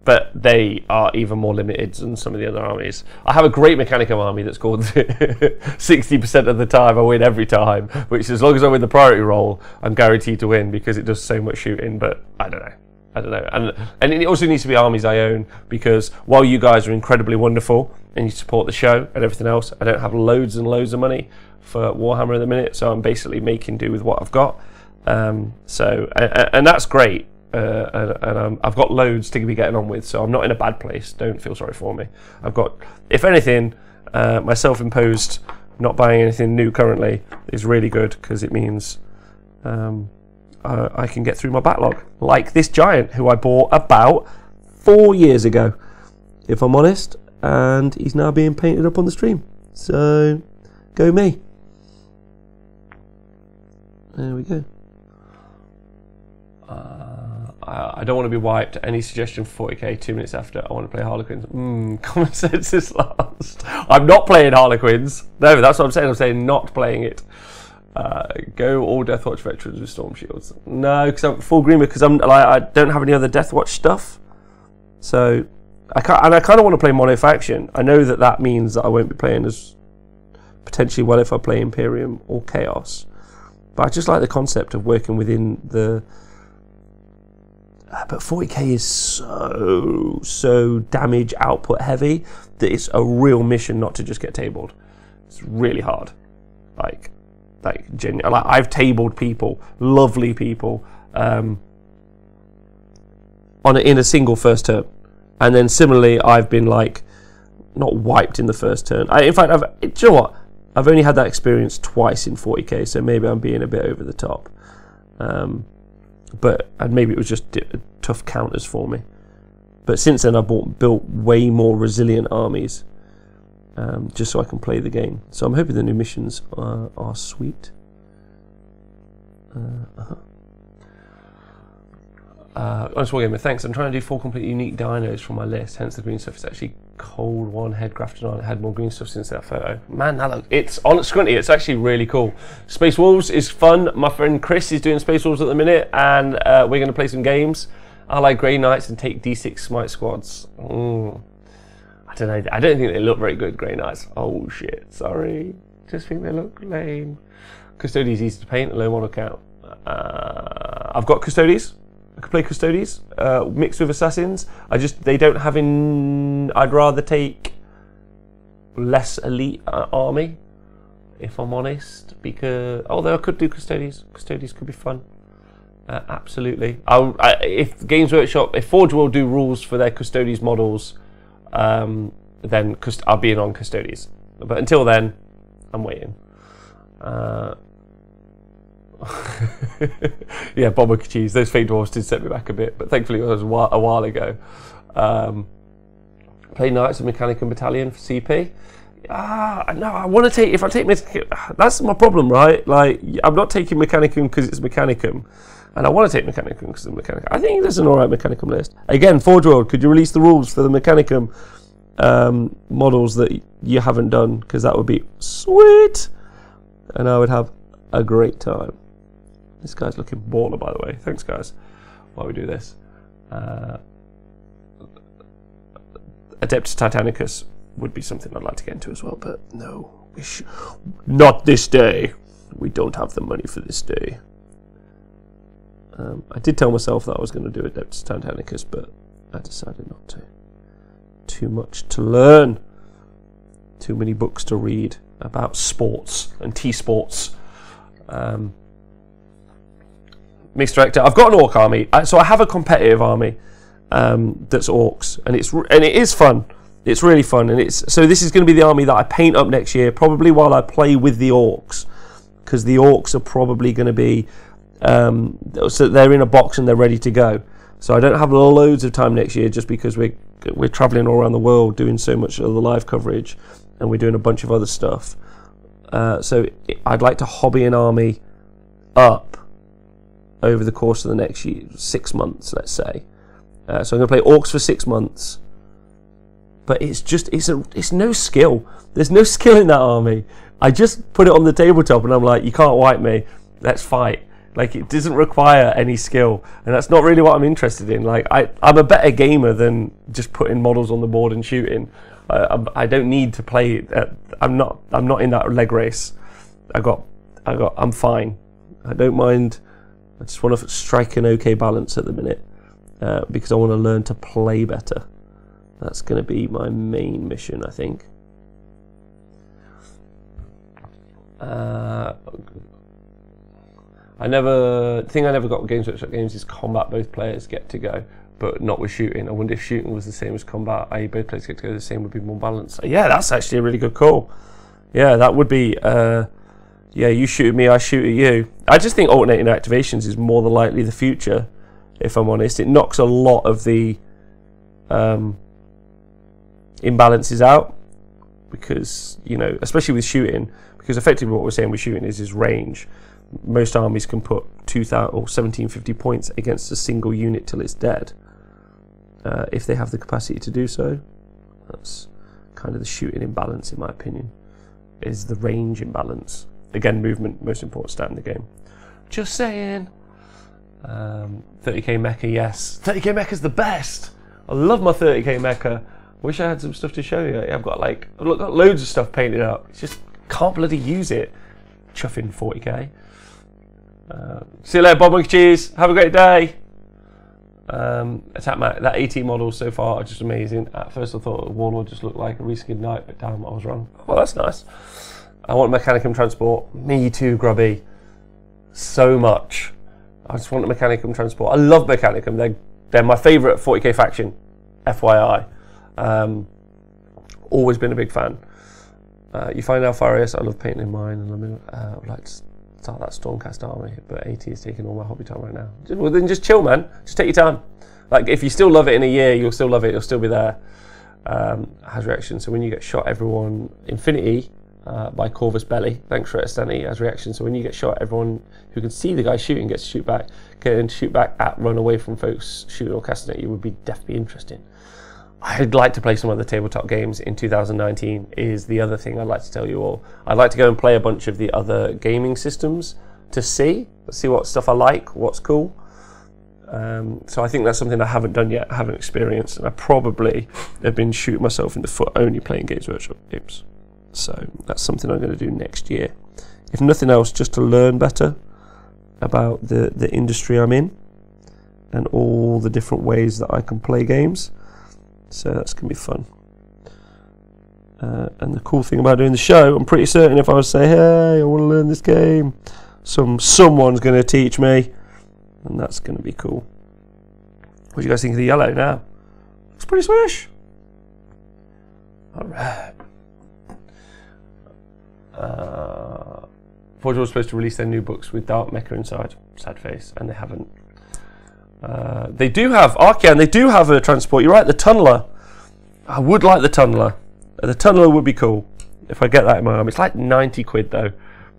But they are even more limited than some of the other armies. I have a great Mechanicum army that's called 60% of the time I win every time, which as long as I win the priority roll, I'm guaranteed to win because it does so much shooting, but I don't know. And it also needs to be armies I own, because while you guys are incredibly wonderful and you support the show and everything else, I don't have loads and loads of money for Warhammer at the minute, so I'm basically making do with what I've got. And that's great. And I've got loads to be getting on with, so I'm not in a bad place. Don't feel sorry for me. I've got, if anything, my self-imposed not buying anything new currently is really good, because it means I can get through my backlog, like this giant who I bought about 4 years ago, if I'm honest, and he's now being painted up on the stream. So go me. There we go. I don't want to be wiped. Any suggestion for 40k 2 minutes after? I want to play Harlequins. Common sense is last. I'm not playing Harlequins. No, that's what I'm saying. I'm saying not playing it. Go all Deathwatch veterans with Storm Shields. No, because I'm full green, because I don't have any other Deathwatch stuff. So I kind of want to play Mono Faction. I know that means that I won't be playing as potentially well if I play Imperium or Chaos. But I just like the concept of working within the. But 40k is so damage output heavy that it's a real mission not to just get tabled. It's really hard. Like, like genuine. Like I've tabled people, lovely people, in a single first turn, and then similarly I've been like not wiped in the first turn. In fact, do you know what? I've only had that experience twice in 40k, so maybe I'm being a bit over the top. And maybe it was just tough counters for me. But since then, I've built way more resilient armies, just so I can play the game. So I'm hoping the new missions are sweet. Honest Wargamer, thanks. I'm trying to do 4 complete unique dinos from my list, hence the green stuff is actually cold one head grafted on. It had more green stuff since that photo. Man, it's on Scrunty, it's actually really cool. Space Wolves is fun. My friend Chris is doing Space Wolves at the minute, and we're going to play some games. I like Grey Knights and take D6 smite squads. I don't know. I don't think they look very good, Grey Knights. Oh shit, sorry. Just think they look lame. Custodies easy to paint, low model count. I've got Custodies. I could play Custodies mixed with Assassins. They don't have in. I'd rather take less elite army, if I'm honest, because although I could do Custodies. Custodies could be fun. Absolutely. If Games Workshop, if Forge World do rules for their Custodies models, then I'll be in on Custodies. But until then, I'm waiting. Yeah, Bomber Cheese. Those fake dwarves did set me back a bit, but thankfully it was a while ago. Play Knights of Mechanicum Battalion for CP. No, I want to take. If I take that's my problem, right? Like, I'm not taking Mechanicum because it's Mechanicum, and I want to take Mechanicum because it's Mechanicum. I think there's an alright Mechanicum list. Again, Forge World, could you release the rules for the Mechanicum models that you haven't done? Because that would be sweet, and I would have a great time. This guy's looking baller, by the way. Thanks, guys. While we do this, Adeptus Titanicus would be something I'd like to get into as well, but no, not this day. We don't have the money for this day. I did tell myself that I was going to do Adeptus Titanicus, but I decided not to. Too much to learn. Too many books to read about sports and T-sports. Mixed Director. I've got an Orc army, so I have a competitive army that's Orcs, and it is fun. It's really fun, and so this is going to be the army that I paint up next year, probably while I play with the Orcs, because the Orcs are probably going to be so they're in a box and they're ready to go. So I don't have loads of time next year, just because we're traveling all around the world doing so much of the live coverage, and we're doing a bunch of other stuff. So I'd like to hobby an army up over the course of the next 6 months, let's say. So I'm going to play Orcs for 6 months, but it's no skill. There's no skill in that army. I just put it on the tabletop and I'm like, you can't wipe me. Let's fight. Like, it doesn't require any skill, and that's not really what I'm interested in. Like, I'm a better gamer than just putting models on the board and shooting. I don't need to play. I'm not in that leg race. I'm fine. I don't mind. I just want to strike an okay balance at the minute, because I want to learn to play better. That's going to be my main mission, I think. The thing I never got with Games Workshop games is combat. Both players get to go, but not with shooting. I wonder if shooting was the same as combat, i.e. both players get to go, the same would be more balanced. Yeah, that's actually a really good call. Yeah, that would be, yeah, you shoot at me, I shoot at you. I just think alternating activations is more than likely the future, if I'm honest. It knocks a lot of the imbalances out, because, you know, especially with shooting, because effectively what we're saying with shooting is range. Most armies can put 2,000 or 1,750 points against a single unit till it's dead, if they have the capacity to do so. That's kind of the shooting imbalance, in my opinion, is the range imbalance. Again, movement, most important stat in the game. Just saying. 30k mecha, yes. 30k mecha's the best. I love my 30k mecha. Wish I had some stuff to show you. I've got loads of stuff painted up. Just can't bloody use it. Chuffing 40k. See you later, Bob and Cheese. Have a great day. Attack Mac. That AT model so far are just amazing. At first I thought Warlord just looked like a reskinned knight, but damn, I was wrong. Well, that's nice. I want Mechanicum Transport. Me too, Grubby. So much. I just want Mechanicum Transport. I love Mechanicum. They're my favourite 40k faction, FYI. Always been a big fan. You find Alfarius. I love painting mine, and I would like to start that Stormcast army, but AT is taking all my hobby time right now. Well, then just chill, man. Just take your time. Like, if you still love it in a year, you'll still love it. You'll still be there. Has reaction. So when you get shot, everyone Infinity by Corvus Belly. Thanks for it, Stanley. Has reaction. So when you get shot, everyone who can see the guy shooting gets to shoot back. Can shoot back at, run away from folks shooting or casting at you would be definitely interesting. I'd like to play some other tabletop games in 2019 is the other thing I'd like to tell you all. I'd like to go and play a bunch of the other gaming systems to see what stuff I like, what's cool. So I think that's something I haven't done yet, I haven't experienced, and I probably have been shooting myself in the foot only playing Games Workshop games. So that's something I'm going to do next year. If nothing else, just to learn better about the industry I'm in and all the different ways that I can play games. So that's going to be fun. And the cool thing about doing the show, I'm pretty certain if I was to say, hey, I want to learn this game, someone's going to teach me, and that's going to be cool. What do you guys think of the yellow now? Looks pretty swish. Alright. Forge was supposed to release their new books with Dark Mecha inside, sad face, and they haven't. They do have Archean, they do have a transport. You're right, the Tunneler. I would like the Tunneler. The Tunneler would be cool if I get that in my arm. It's like 90 quid though,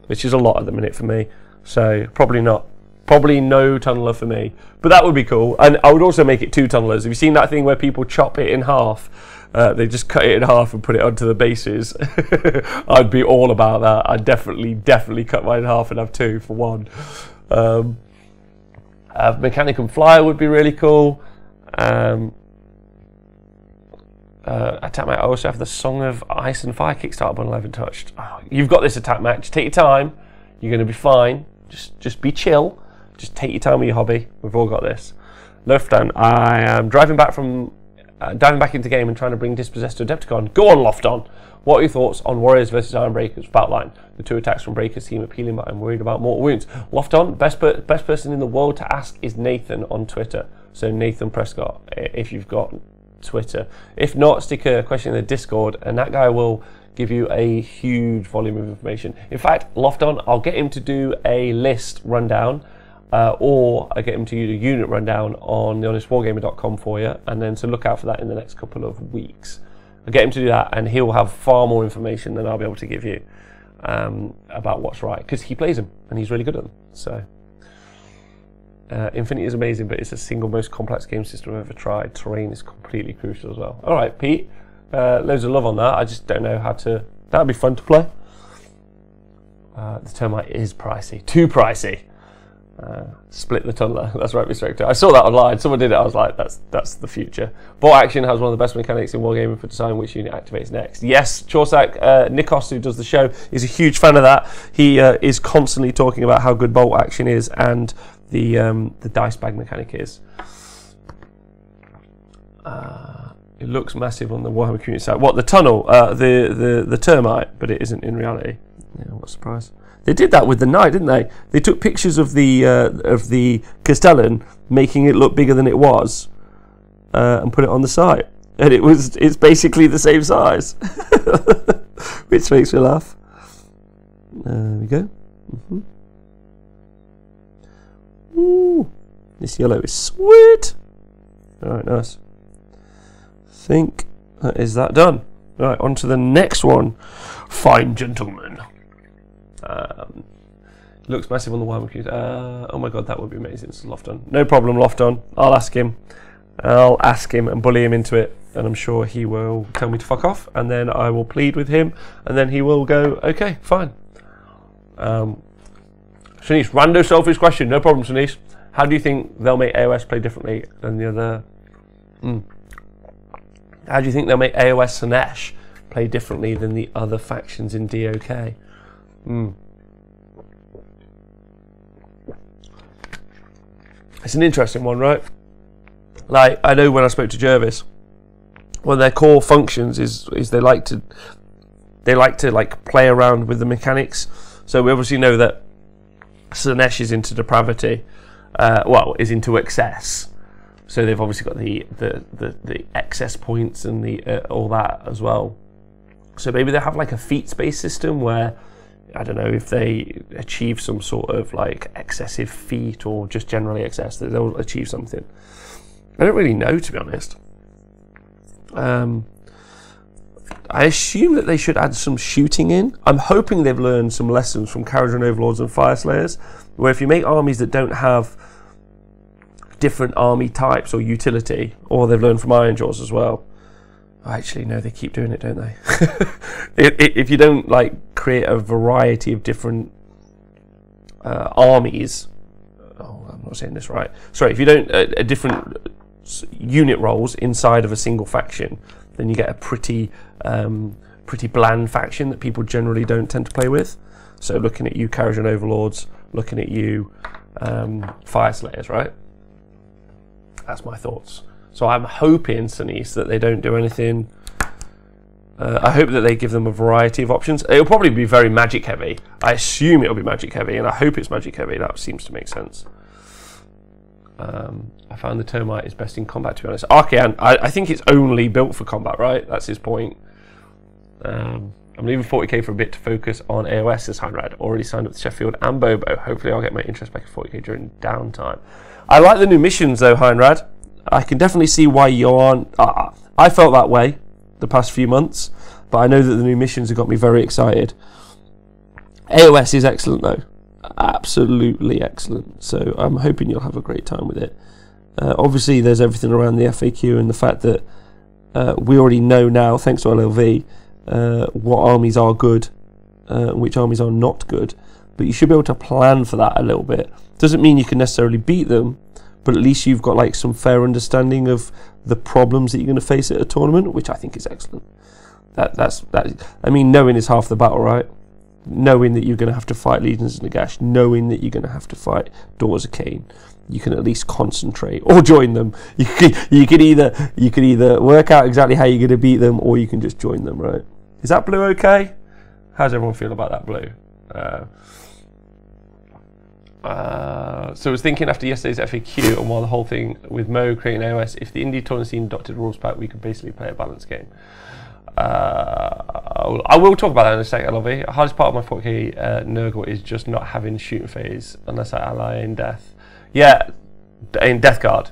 which is a lot at the minute for me. So probably not. Probably no Tunneler for me. But that would be cool. And I would also make it 2 Tunnelers. Have you seen that thing where people chop it in half? They just cut it in half and put it onto the bases. I'd be all about that. I'd definitely cut mine in half and have 2 for 1. Mechanicum Flyer would be really cool. Attack Mac, I also have the Song of Ice and Fire Kickstarter bundle I haven't touched. Oh, you've got this, Attack Mac. Just take your time. You're going to be fine. Just be chill. Just take your time with your hobby. We've all got this. Loftan, I am diving back into the game and trying to bring Dispossessed to Adepticon. Go on, Lofton. What are your thoughts on Warriors versus Iron Breakers? Outline. The 2 attacks from Breakers seem appealing, but I'm worried about mortal wounds. Lofton, best person in the world to ask is Nathan on Twitter. So Nathan Prescott, if you've got Twitter. If not, stick a question in the Discord, and that guy will give you a huge volume of information. In fact, Lofton, I'll get him to do a list rundown, or I get him to do a unit rundown on thehonestwargamer.com for you, and then to look out for that in the next couple of weeks. I'll get him to do that, and he'll have far more information than I'll be able to give you about what's right, because he plays them, and he's really good at them. So, Infinity is amazing, but it's the single most complex game system I've ever tried. Terrain is completely crucial as well. All right, Pete, loads of love on that. I just don't know how to. That'd be fun to play. The Termite is pricey, too pricey. Split the Tunneler, that's right, Mr. Hector. I saw that online, someone did it, I was like, that's the future. Bot Action has one of the best mechanics in wargaming for deciding which unit activates next. Yes, Chorsak, Nikos, who does the show, is a huge fan of that. He is constantly talking about how good Bolt Action is and the dice bag mechanic is. It looks massive on the Warhammer community site. What, the tunnel? The Termite, but it isn't in reality. Yeah, what a surprise. They did that with the Knight, didn't they? They took pictures of the Castellan, making it look bigger than it was, and put it on the site, and it's basically the same size, which makes me laugh. There we go. Ooh, this yellow is sweet. All right, nice. I think that is that done. All right, on to the next one. Fine gentlemen. Looks massive on the Warhammer community. Oh my god, that would be amazing. It's Lofton. No problem, Lofton. I'll ask him and bully him into it, and I'm sure he will tell me to fuck off, and then I will plead with him, and then he will go, okay, fine. Shanice, rando selfish question. No problem, Shanice. How do you think they'll make AOS play differently than the other? How do you think they'll make AOS Slanesh play differently than the other factions in DOK? It's an interesting one, right? Like, I know when I spoke to Jervis, one of their core functions is they like to they like to like play around with the mechanics. So we obviously know that Slanesh is into depravity, is into excess. So they've obviously got the excess points and the all that as well. So maybe they have like a feats-based system where, I don't know, if they achieve some sort of like excessive feat or just generally excess, that they'll achieve something. I don't really know, to be honest. I assume that they should add some shooting in. I'm hoping they've learned some lessons from Kharadron Overlords and Fire Slayers, where if you make armies that don't have different army types or utility, or they've learned from Iron Jaws as well. Actually, no, they keep doing it, don't they? If you don't like create a variety of different armies, I'm not saying this right. Sorry, if you don't different unit roles inside of a single faction, then you get a pretty bland faction that people generally don't tend to play with. So looking at you, Kharadron Overlords, looking at you, Fire Slayers, right? That's my thoughts. So I'm hoping, Sunise, that they don't do anything. I hope that they give them a variety of options. It'll probably be very magic heavy. I assume it'll be magic heavy, and I hope it's magic heavy. That seems to make sense. I found the Termite is best in combat, to be honest. Archaean, I think it's only built for combat, right? That's his point. I'm leaving 40k for a bit to focus on AOS, says Heinrad. Already signed up to Sheffield and Bobo. Hopefully I'll get my interest back in 40k during downtime. I like the new missions though, Heinrad. I can definitely see why you're on. I felt that way the past few months, but I know that the new missions have got me very excited. AOS is excellent though. Absolutely excellent. So I'm hoping you'll have a great time with it. Obviously there's everything around the FAQ and the fact that we already know now, thanks to LLV, what armies are good and which armies are not good, but you should be able to plan for that a little bit. Doesn't mean you can necessarily beat them, but at least you've got like some fair understanding of the problems that you're going to face at a tournament, which I think is excellent. That I mean, knowing is half the battle, right? Knowing that you're going to have to fight Legions of Nagash, knowing that you're going to have to fight Daughters of Cain, you can at least concentrate or join them. You could either work out exactly how you're going to beat them, or you can just join them, right? Is that blue okay? How does everyone feel about that blue? So I was thinking after yesterday's FAQ and while the whole thing with Mo creating AOS, if the indie tournament scene adopted rules pack, we could basically play a balanced game. I will talk about that in a second, LV. The hardest part of my 4K Nurgle is just not having shooting phase unless I ally in death. Yeah, in Death Guard.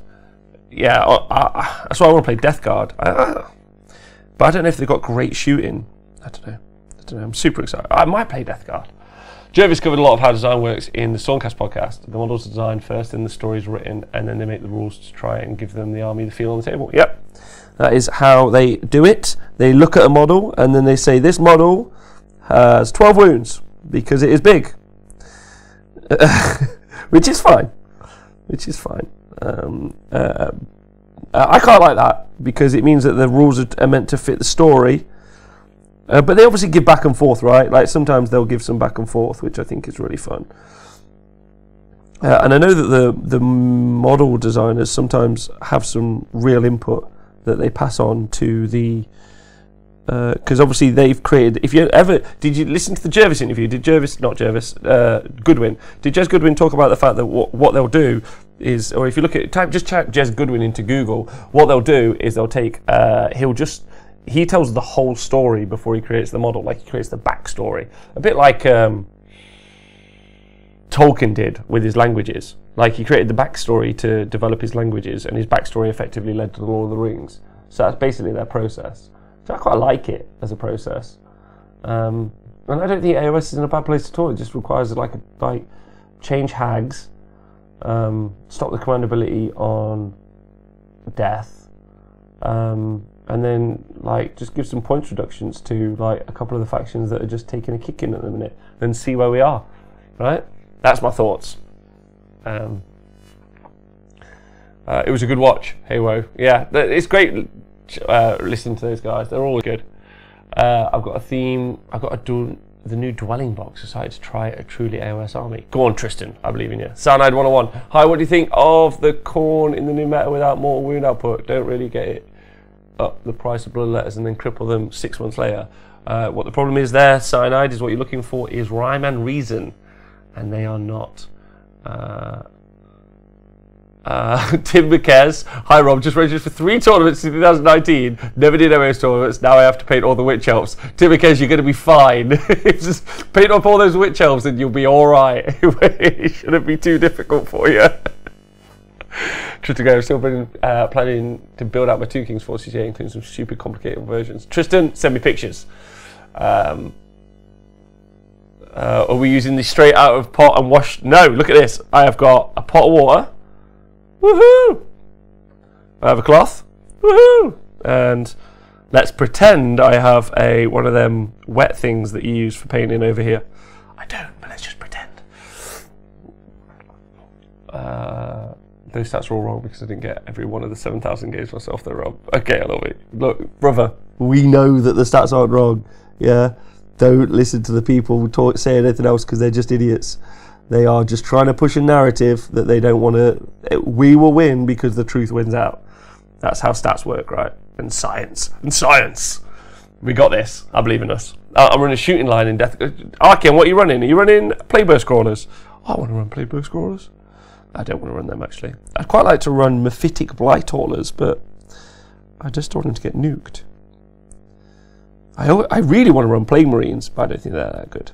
Yeah, that's why I want to play Death Guard. But I don't know if they've got great shooting. I don't know. I'm super excited. I might play Death Guard. Jervis covered a lot of how design works in the Stormcast podcast. The models are designed first, then the story's written, and then they make the rules to try and give them the army the feel on the table. Yep. That is how they do it. They look at a model, and then they say, this model has 12 wounds, because it is big. Which is fine. I can't like that, because it means that the rules are meant to fit the story. But they obviously give back and forth, right? Like sometimes they'll give some back and forth, which I think is really fun. And I know that the model designers sometimes have some real input that they pass on to the... Because obviously they've created... Did you listen to the Jervis interview? Did Goodwin. Did Jez Goodwin talk about the fact that what they'll do is... Or if you look at... Just type Jez Goodwin into Google. What they'll do is they'll take... He tells the whole story before he creates the model, like he creates the backstory. A bit like Tolkien did with his languages. Like he created the backstory to develop his languages, and his backstory effectively led to the Lord of the Rings. So that's basically their process. So I quite like it as a process. And I don't think AOS is in a bad place at all. It just requires like change hags, stop the command ability on death, and then just give some points reductions to a couple of the factions that are just taking a kick in at the minute, and see where we are. Right? That's my thoughts. It was a good watch. Hey whoa, yeah, it's great listening to those guys. They're always good. I've got a theme. I've got the new dwelling box. Decided to try a truly AOS army. Go on, Tristan. I believe in you. Cyanide 101. Hi, what do you think of the corn in the new meta without more wound output? Don't really get it. up the price of blood letters and then cripple them 6 months later. What the problem is there, cyanide, is what you're looking for is rhyme and reason, and they are not. Tim McKez, hi Rob, just registered for 3 tournaments in 2019, never did MOS tournaments, now I have to paint all the witch elves. Tim McKez, you're going to be fine. Just paint up all those witch elves and you'll be alright. It shouldn't be too difficult for you. Tristan, I've still been planning to build out my 2 Kings forces here, including some stupid complicated versions. Tristan, send me pictures. Are we using the straight out of pot and wash? No, look at this. I have got a pot of water. Woohoo! I have a cloth. Woohoo! And let's pretend I have one of them wet things that you use for painting over here. I don't, but let's just pretend. Those stats are all wrong because I didn't get every one of the 7,000 games myself. They're wrong. Okay, I love it. Look, brother, we know that the stats aren't wrong. Yeah, don't listen to the people who say anything else because they're just idiots. They are just trying to push a narrative that they don't want to. We will win because the truth wins out. That's how stats work, right? And science. And science. We got this. I believe in us. I'm running a shooting line in Death. Arkin, what are you running? Are you running Playburst Crawlers? I want to run Playburst Crawlers. I don't want to run them, actually. I'd quite like to run Mephitic Blight Haulers, but I just don't want them to get nuked. I really want to run Plague Marines, but I don't think they're that good,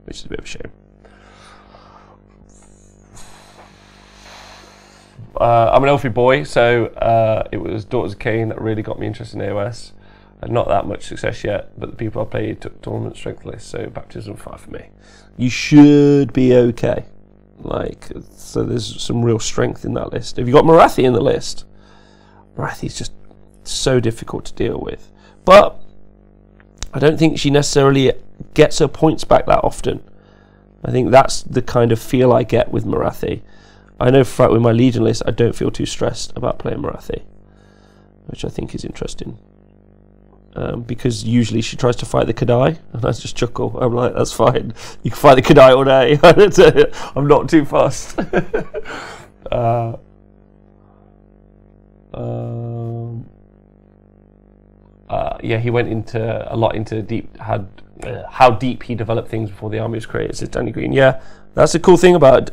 which is a bit of a shame. I'm an Elfie boy, so it was Daughters of Cain that really got me interested in AOS. Not that much success yet, but the people I played took tournament strength lists, so baptism 5 for me. You should be okay. So there's some real strength in that list. Have you got Morathi in the list? Morathi's just so difficult to deal with. But I don't think she necessarily gets her points back that often. I think that's the kind of feel I get with Morathi. I know for a fact with my Legion list, I don't feel too stressed about playing Morathi, which I think is interesting. Because usually she tries to fight the Kadai, and I just chuckle. I'm like, that's fine. You can fight the Kadai all day. I'm not too fussed. Yeah, he went into a lot into deep how deep he developed things before the army was created. Says Danny Green. Yeah, that's a cool thing about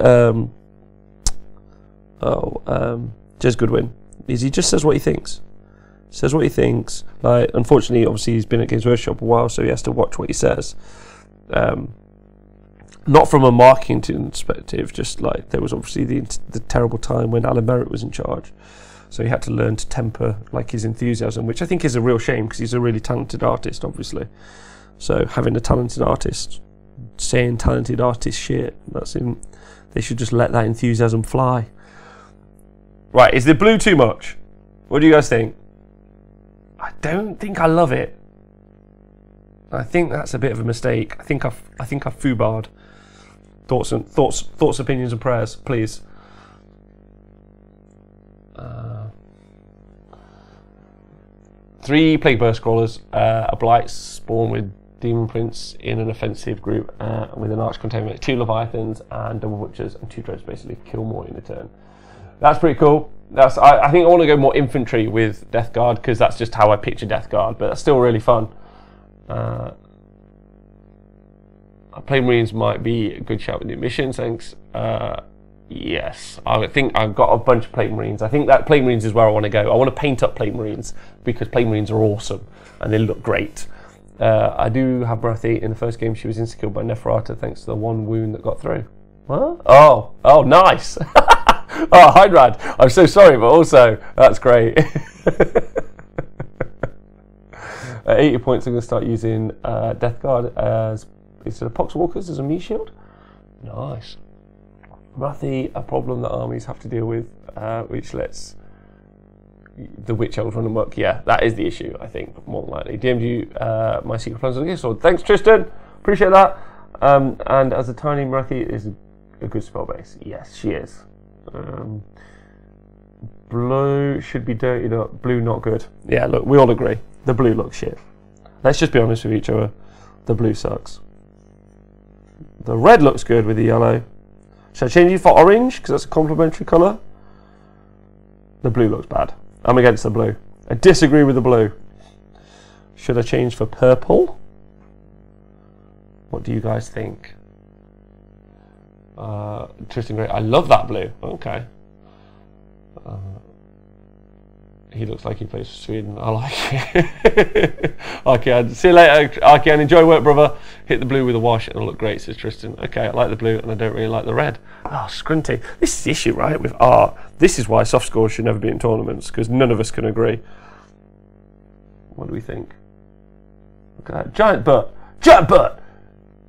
Jez Goodwin is he just says what he thinks. Says what he thinks. Like, unfortunately, obviously, he's been at Games Workshop a while, so he has to watch what he says. Not from a marketing perspective, just like there was obviously the terrible time when Alan Merritt was in charge. So he had to learn to temper like his enthusiasm, which I think is a real shame because he's a really talented artist, obviously. So having a talented artist saying talented artist shit, that's him. They should just let that enthusiasm fly. Right, is the blue too much? What do you guys think? I don't think I love it. I think that's a bit of a mistake. I think I've foobarred. Thoughts, opinions, and prayers, please. 3 Plague Burst Crawlers, a Blight spawn with Demon Prince in an offensive group with an Arch Containment, 2 Leviathans and double Butchers and 2 Dreads, basically kill more in a turn. That's pretty cool. I think I want to go more infantry with Death Guard because that's just how I picture Death Guard, but that's still really fun. Plague Marines might be a good shout with new missions, thanks. Yes, I think I've got a bunch of Plague Marines. I think that Plague Marines is where I want to go. I want to paint up Plague Marines because Plague Marines are awesome and they look great. I do have Morathi. In the first game she was insta-killed by Neferata thanks to the 1 wound that got through. What? Oh, nice. Oh, Hydrad, I'm so sorry, but also, that's great. At 80 points, I'm going to start using Death Guard as instead of Poxwalkers as a me shield. Nice. Morathi, a problem that armies have to deal with, which lets the Witch Elves run amok. Yeah, that is the issue, I think, more than likely. DM'd you my secret plans on the Sword. Thanks, Tristan. Appreciate that. And as a tiny Morathi is a good spell base. Yes, she is. Blue should be dirtied up. Blue not good. Yeah, look, we all agree. The blue looks shit. Let's just be honest with each other. The blue sucks. The red looks good with the yellow. Should I change it for orange because that's a complementary colour? The blue looks bad. I'm against the blue. I disagree with the blue. Should I change for purple? What do you guys think? Tristan Gray, I love that blue. Okay. He looks like he plays for Sweden. I like it. Arkian, see you later, Arkian. Enjoy work, brother. Hit the blue with a wash and it'll look great, says Tristan. Okay, I like the blue and I don't really like the red. Oh, scrunty. This is the issue, right, with art. This is why soft scores should never be in tournaments, because none of us can agree. What do we think? Look at that. Giant butt. Giant butt.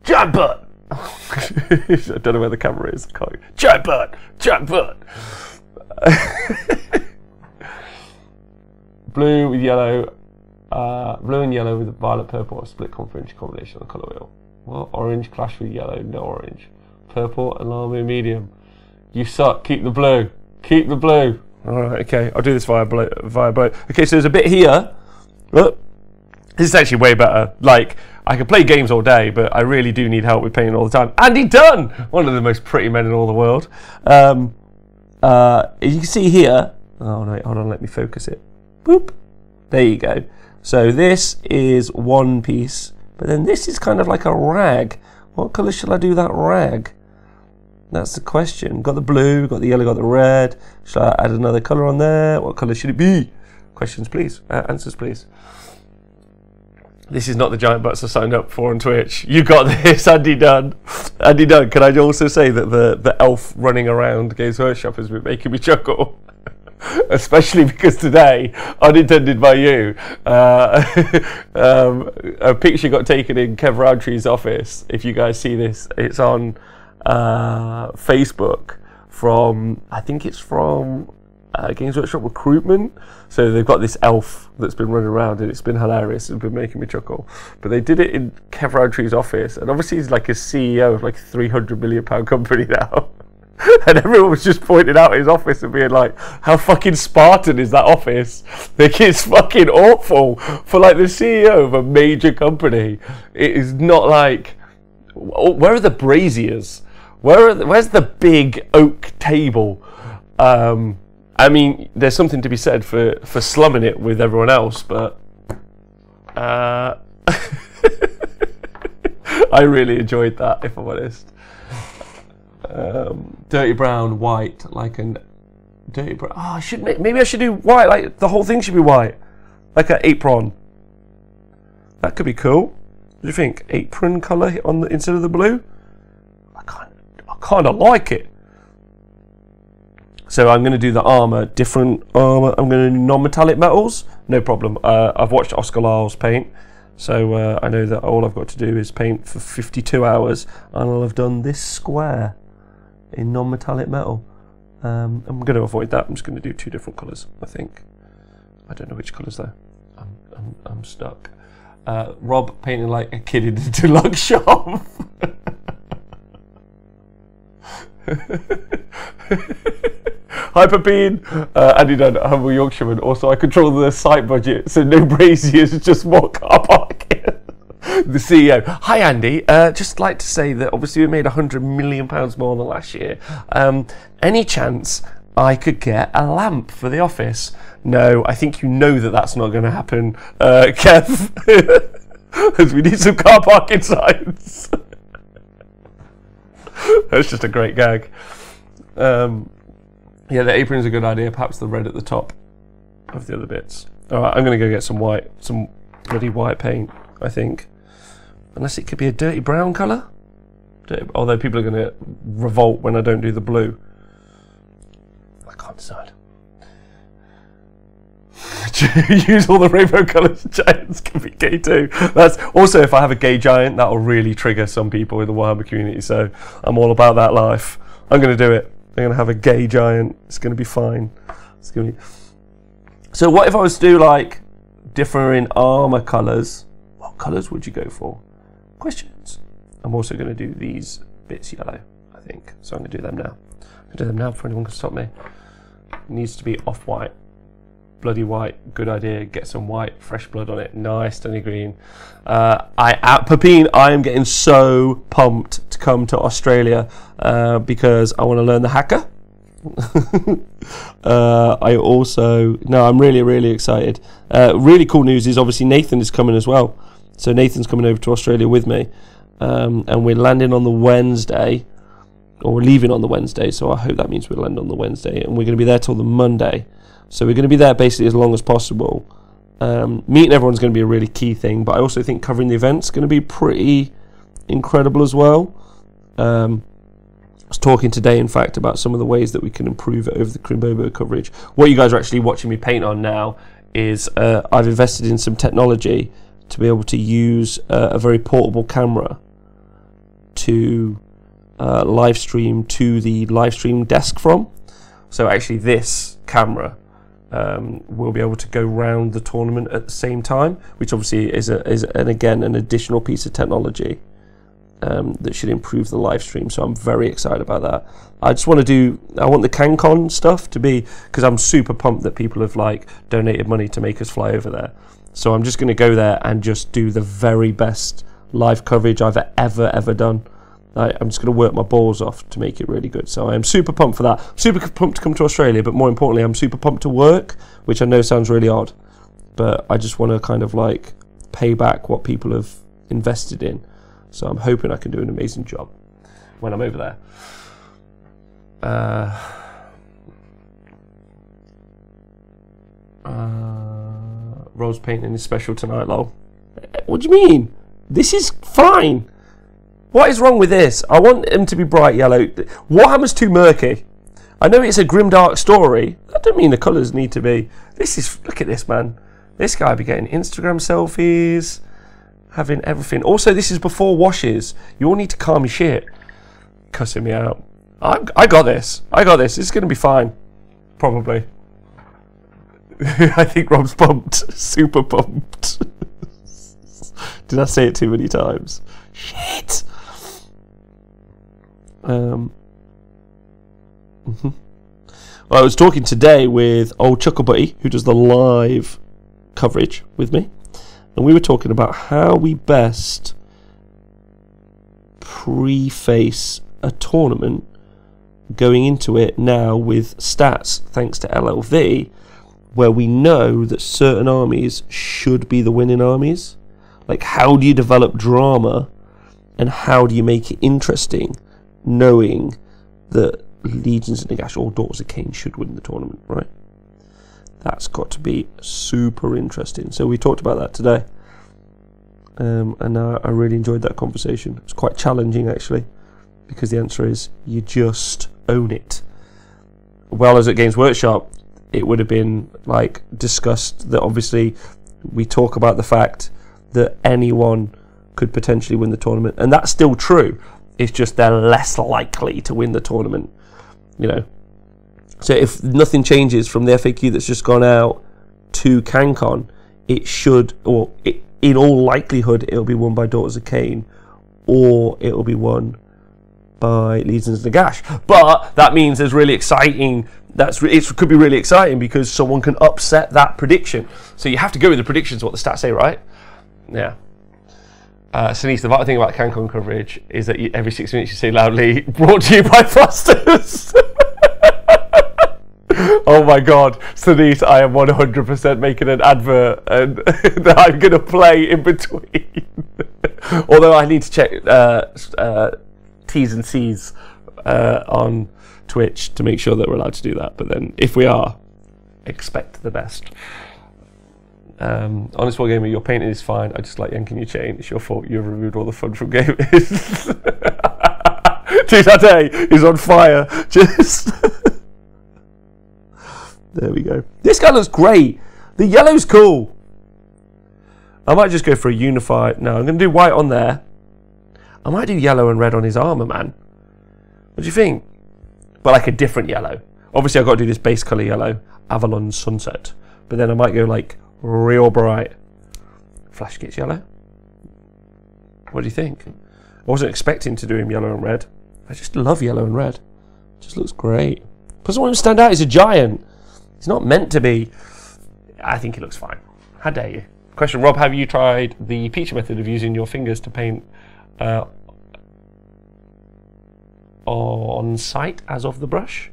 Giant butt. I don't know where the camera is. Giant butt. Giant butt. Blue with yellow, blue and yellow with violet, purple, or split conference combination on the colour wheel. What? Orange clash with yellow, no orange. Purple, alarming medium. You suck. Keep the blue. Keep the blue. All right. Okay. I'll do this via blue. Okay. So there's a bit here. Look. This is actually way better. Like, I could play games all day, but I really do need help with painting all the time. Andy Dunn, one of the most pretty men in all the world. You can see here. Oh no! Hold on. Let me focus it. Boop. There you go. So this is one piece, but then this is kind of like a rag. What colour shall I do that rag? That's the question. Got the blue, got the yellow, got the red. Shall I add another colour on there? What colour should it be? Questions, please. Answers, please. This is not the giant butts I signed up for on Twitch. You got this, Andy Dunn. Andy Dunn, can I also say that the elf running around Games Workshop has been making me chuckle? Especially because today, unintended by you, a picture got taken in Kev Roundtree's office. If you guys see this, it's on Facebook from, I think it's from Games Workshop Recruitment. So they've got this elf that's been running around and it's been hilarious. It's been making me chuckle. But they did it in Kev Roundtree's office, and obviously he's like a CEO of like a £300 million company now. And everyone was just pointing out his office and being like, how fucking Spartan is that office? Like, it's fucking awful for like the CEO of a major company. It is not like, where are the braziers? Where's the big oak table? I mean, there's something to be said for slumming it with everyone else, but I really enjoyed that, if I'm honest. Dirty brown, white, like an dirty brown. Oh, maybe I should do white. Like the whole thing should be white, like an apron. That could be cool. What do you think? Apron color on the instead of the blue. I kind of like it. So I'm going to do the armor, different armor. I'm going to do non-metallic metals. No problem. I've watched Oscar Lyle's paint. So I know that all I've got to do is paint for 52 hours and I'll have done this square in non-metallic metal. I'm going to avoid that. I'm just going to do two different colours, I think. I don't know which colours though. I'm stuck. Rob painting like a kid in the deluxe shop. Hyperbean, Andy Dunn, humble Yorkshireman. Also, I control the site budget, so no braziers, just more car parking. The CEO. Hi, Andy. Just like to say that obviously we made £100 million more than last year. Any chance I could get a lamp for the office? No, I think you know that that's not going to happen, Kev. Because we need some car parking signs. That's just a great gag. Yeah, the apron's a good idea. Perhaps the red at the top of the other bits. All right, I'm going to go get some white, some bloody white paint, I think. Unless it could be a dirty brown colour. Although people are going to revolt when I don't do the blue. I can't decide. Use all the rainbow colours. Giants can be gay too. That's also, if I have a gay giant, that will really trigger some people in the Warhammer community. So I'm all about that life. I'm going to do it. I'm going to have a gay giant. It's going to be fine. It's going to be... So what if I was to do like different armor colours? What colours would you go for? Questions. I'm also going to do these bits yellow, I think. So I'm going to do them now. I'm going to do them now before anyone can stop me. It needs to be off-white. Bloody white, good idea. Get some white, fresh blood on it. Nice, stunning green. Pepin, I am getting so pumped to come to Australia because I want to learn the hacker. I also, no, I'm really excited. Really cool news is obviously Nathan is coming as well. So Nathan's coming over to Australia with me, and we're landing on the Wednesday, or we're leaving on the Wednesday. So I hope that means we'll land on the Wednesday, and we're going to be there till the Monday. So we're going to be there basically as long as possible. Meeting everyone's going to be a really key thing, but I also think covering the event's going to be pretty incredible as well. I was talking today, in fact, about some of the ways that we can improve it over the Crimbobo coverage. What you guys are actually watching me paint on now is I've invested in some technology to be able to use a very portable camera to live stream to the live stream desk from. So actually this camera will be able to go round the tournament at the same time, which obviously is again an additional piece of technology that should improve the live stream. So I'm very excited about that. I want the CanCon stuff to be, because I'm super pumped that people have like donated money to make us fly over there. So I'm just going to go there and just do the very best live coverage I've ever done. I'm just going to work my balls off to make it really good. So I am super pumped for that. Super pumped to come to Australia, but more importantly, I'm super pumped to work, which I know sounds really odd, but I just want to kind of like pay back what people have invested in. So I'm hoping I can do an amazing job when I'm over there. Rose painting is special tonight, lol. What do you mean? This is fine. What is wrong with this? I want him to be bright yellow. Warhammer's too murky. I know it's a grimdark story. That don't mean the colours need to be. This is, look at this, man. This guy be getting Instagram selfies, having everything. Also, this is before washes. You all need to calm your shit. Cussing me out. I got this. This is going to be fine. Probably. I think Rob's pumped. Super pumped. Did I say it too many times? Shit. Well, I was talking today with old Chuckle Buddy, who does the live coverage with me, and we were talking about how we best preface a tournament going into it now with stats, thanks to LLV, where we know that certain armies should be the winning armies. Like, how do you develop drama and how do you make it interesting, knowing that Legions of Nagash or Daughters of Cain should win the tournament, right? That's got to be super interesting. So we talked about that today, and I really enjoyed that conversation. It's quite challenging, actually, because the answer is you just own it. Well, as at Games Workshop, it would have been like discussed that obviously we talk about the fact that anyone could potentially win the tournament, and that's still true. It's just they're less likely to win the tournament, you know. So if nothing changes from the FAQ that's just gone out to CanCon, it should, or in all likelihood, it'll be won by Daughters of Cain, or it'll be won by Legions of Nagash. But that means there's really exciting. It could be really exciting because someone can upset that prediction. So you have to go with the predictions, what the stats say, right? Yeah. Sinise, the vital thing about CanCon coverage is that every 6 minutes you say loudly, brought to you by Foster's. Oh my god, Sinise, I am 100% making an advert and that I'm going to play in between. Although I need to check T's and C's on Twitch to make sure that we're allowed to do that. But then if we are, expect the best. Honest War Gamer, your painting is fine. I just like yanking your chain. It's your fault. You've removed all the fun from gaming. Tate is on fire. Just there we go. This guy looks great. The yellow's cool. I might just go for a unified. No, I'm going to do white on there. I might do yellow and red on his armor, man. What do you think? But like a different yellow. Obviously, I've got to do this base color yellow, Avalon Sunset. But then I might go like real bright Flash Gits yellow. What do you think? I wasn't expecting to do him yellow and red. I just love yellow and red. It just looks great. Plus, I want him to stand out. He's a giant. He's not meant to be. I think he looks fine. How dare you? Question, Rob, have you tried the Peach method of using your fingers to paint on site as of the brush?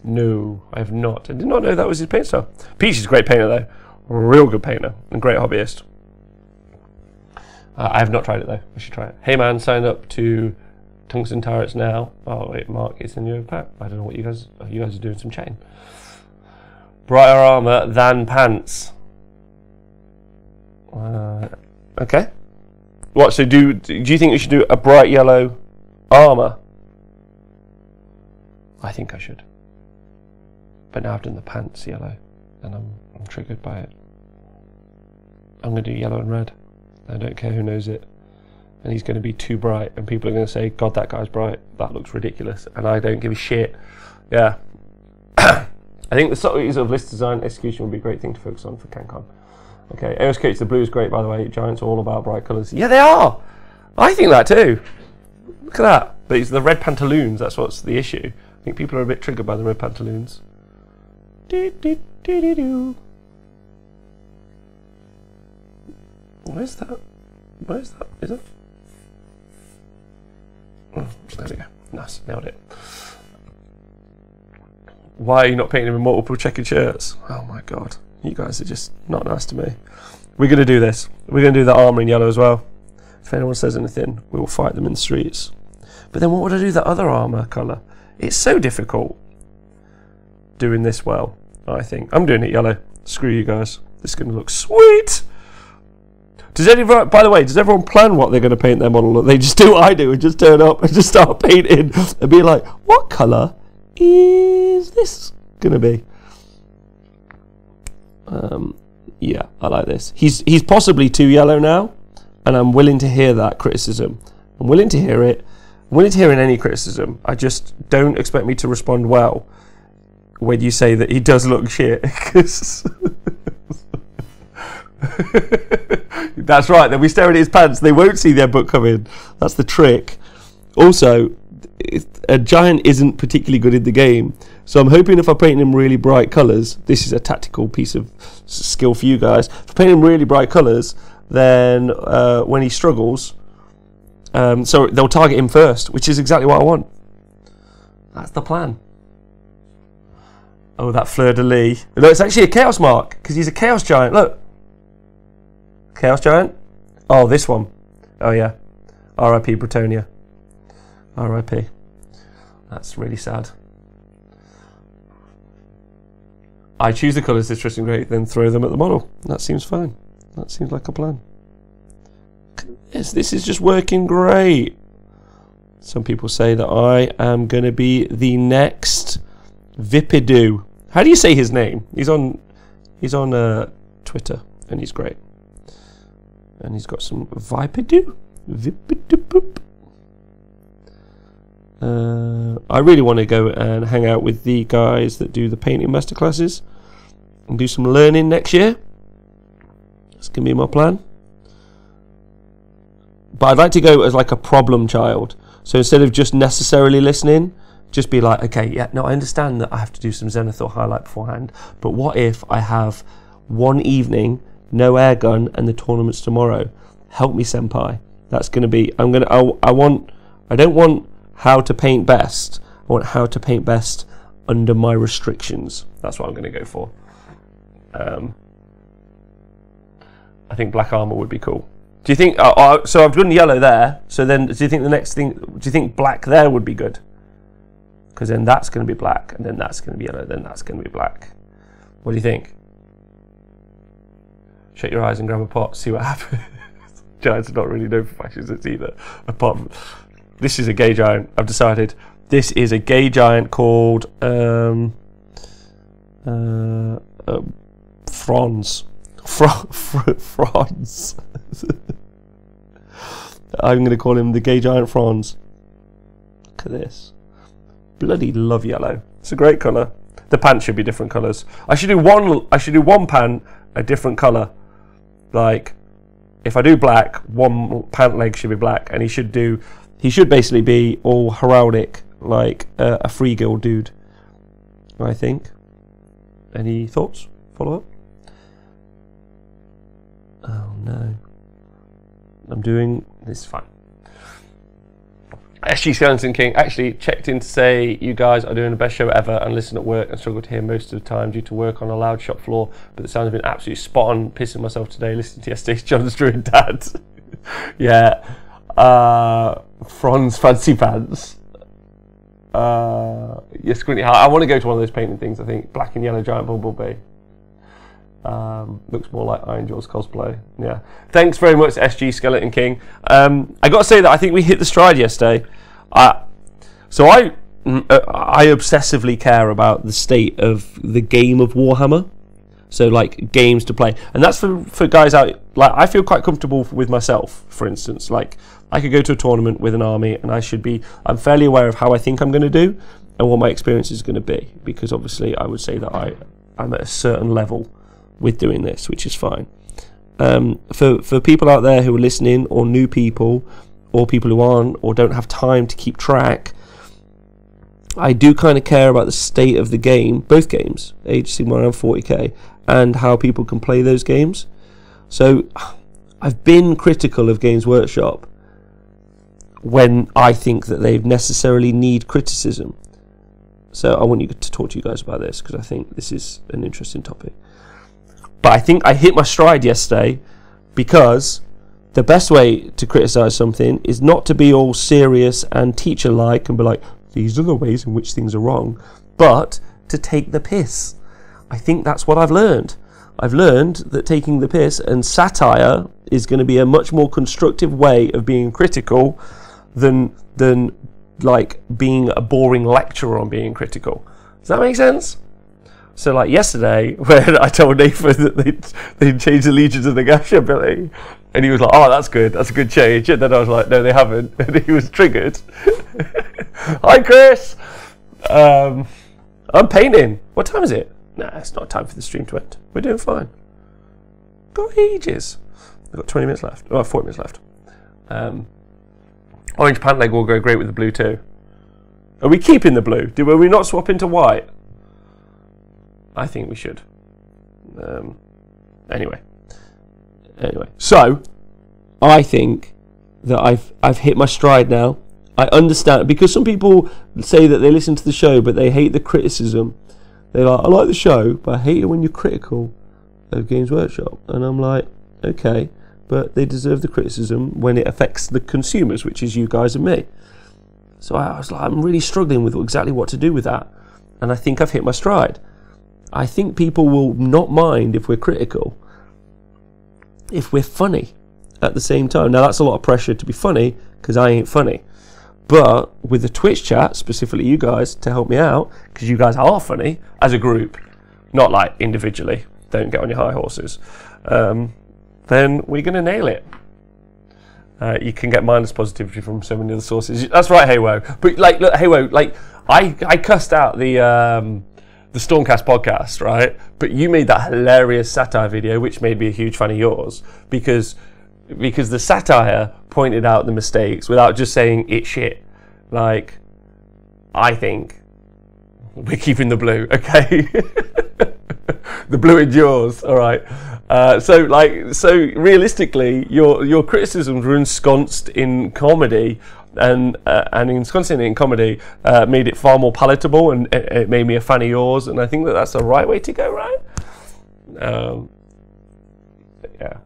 No, I have not. I did not know that was his paint style. Peach is a great painter though. Real good painter and great hobbyist. I have not tried it though. I should try it. Hey man, sign up to Tungsten Turrets now. Oh wait, Mark, it's in your pack. I don't know what you guys are doing some chatting. Brighter armor than pants. Okay. What? So do you think we should do a bright yellow armor? I think I should. But now I've done the pants yellow, and I'm triggered by it. I'm gonna do yellow and red. I don't care who knows it. And he's going to be too bright, and people are going to say, God, that guy's bright. That looks ridiculous. And I don't give a shit. Yeah. I think the subtleties of list design execution would be a great thing to focus on for CanCon. Okay, Aeros Coach, the blue is great, by the way. Giants are all about bright colours. Yeah, they are. I think that too. Look at that. But it's the red pantaloons, that's what's the issue. I think people are a bit triggered by the red pantaloons. Where's that? Where's that? Is it? Oh, there we go. Nice, nailed it. Why are you not painting with multiple checkered shirts? Oh my god. You guys are just not nice to me. We're going to do this. We're going to do the armour in yellow as well. If anyone says anything, we will fight them in the streets. But then what would I do the other armour colour? It's so difficult doing this well, I think. I'm doing it yellow. Screw you guys. This is going to look sweet. Does anyone, by the way, does everyone plan what they're going to paint their model? Or they just do what I do and just turn up and just start painting and be like, what colour is this going to be? Yeah, I like this. He's possibly too yellow now, and I'm willing to hear that criticism. I'm willing to hear it. I'm willing to hear any criticism. I just don't expect me to respond well when you say that he does look shit. That's right, they'll be staring at his pants. They won't see their book come in. That's the trick. Also, a giant isn't particularly good in the game, so I'm hoping if I paint him really bright colours, this is a tactical piece of skill for you guys, if I paint him really bright colours, then when he struggles, so they'll target him first, which is exactly what I want. That's the plan. Oh, that fleur-de-lis. No, it's actually a chaos mark, because he's a chaos giant, look. Chaos giant? Oh, this one. Oh yeah. R.I.P. Bretonia. R.I.P. That's really sad. I choose the colours Citrus and Grey, then throw them at the model. That seems fine. That seems like a plan. Yes, this is just working great. Some people say that I am going to be the next Vipidoo. How do you say his name? He's on Twitter, and he's great. And he's got some Vipidoo. Vipidoo. I really want to go and hang out with the guys that do the painting masterclasses and do some learning next year. That's going to be my plan. But I'd like to go as like a problem child. So instead of just necessarily listening, just be like, okay, yeah, no, I understand that I have to do some Zenithor highlight beforehand, but what if I have one evening, no air gun, and the tournament's tomorrow? Help me, senpai. That's going to be, I don't want how to paint best. I want how to paint best under my restrictions. That's what I'm going to go for. I think black armor would be cool. Do you think, so I've done yellow there, so then do you think the next thing, do you think black there would be good? Because then that's going to be black, and then that's going to be yellow, then that's going to be black. What do you think? Shut your eyes and grab a pot, see what happens. Giants are not really known for fashions either. Apart from, this is a gay giant, I've decided. This is a gay giant called Franz. Franz. I'm going to call him the gay giant Franz. Look at this. Bloody love yellow. It's a great colour. The pants should be different colours. I should do one pant a different colour. Like, if I do black, one pant leg should be black, and he should basically be all heraldic, like a free guild dude, I think. Any thoughts? Follow up? Oh no. I'm doing this fine. SG Skeleton King actually checked in to say you guys are doing the best show ever and listen at work and struggle to hear most of the time due to work on a loud shop floor, but the sound has been absolutely spot on. Pissing myself today listening to yesterday's John's Druid Dad. Yeah. Franz Fancy Pants. Yes, Squinty Heart. I want to go to one of those painting things, I think. Black and yellow giant bumblebee. Looks more like Iron Jaws cosplay. Yeah. Thanks very much, SG Skeleton King. I got to say that I think we hit the stride yesterday. I obsessively care about the state of the game of Warhammer. So like games to play, and that's for guys out. Like I feel quite comfortable with myself. For instance, like I could go to a tournament with an army, and I'm fairly aware of how I think I'm going to do and what my experience is going to be, because obviously I would say that I'm at a certain level with doing this, which is fine. For people out there who are listening, or new people, or people who aren't or don't have time to keep track, I do kind of care about the state of the game, both games, Age of Sigmar and 40k, and how people can play those games. So I've been critical of Games Workshop when I think that they necessarily need criticism. So I want to talk to you guys about this, because I think this is an interesting topic. But I think I hit my stride yesterday, because the best way to criticise something is not to be all serious and teacher-like and be like, these are the ways in which things are wrong, but to take the piss. I think that's what I've learned. I've learned that taking the piss and satire is going to be a much more constructive way of being critical than like being a boring lecturer on being critical. Does that make sense? So like yesterday, when I told Nathan that they'd changed the Legions of the Gash ability, and he was like, oh, that's good, that's a good change. And then I was like, no, they haven't. And he was triggered. Hi, Chris. I'm painting. What time is it? Nah, it's not time for the stream to end. We're doing fine. Got ages. I've got 20 minutes left. Oh, 40 minutes left. Orange pant leg will go great with the blue too. Are we keeping the blue? Were we not swap into white? I think we should. Anyway. So I think that I've hit my stride now. I understand, because some people say that they listen to the show but they hate the criticism. They're like, I like the show, but I hate it when you're critical of Games Workshop. And I'm like, okay, but they deserve the criticism when it affects the consumers, which is you guys and me. So I was like, I'm really struggling with exactly what to do with that. And I think I've hit my stride. I think people will not mind if we're critical, if we're funny at the same time. Now that's a lot of pressure to be funny, because I ain't funny. But with the Twitch chat, specifically you guys, to help me out, because you guys are funny as a group, not like individually, don't get on your high horses, then we're going to nail it. You can get minus positivity from so many other sources. That's right, Haywo. But like, look, Haywo, like I cussed out the Stormcast podcast, right? But you made that hilarious satire video, which made me a huge fan of yours, because the satire pointed out the mistakes without just saying it's shit. Like, I think we're keeping the blue, okay? The blue endures, all right. So realistically, your criticisms were ensconced in comedy, and ensconcing it in comedy made it far more palatable, and it made me a fan of yours, and I think that's the right way to go, right? Yeah.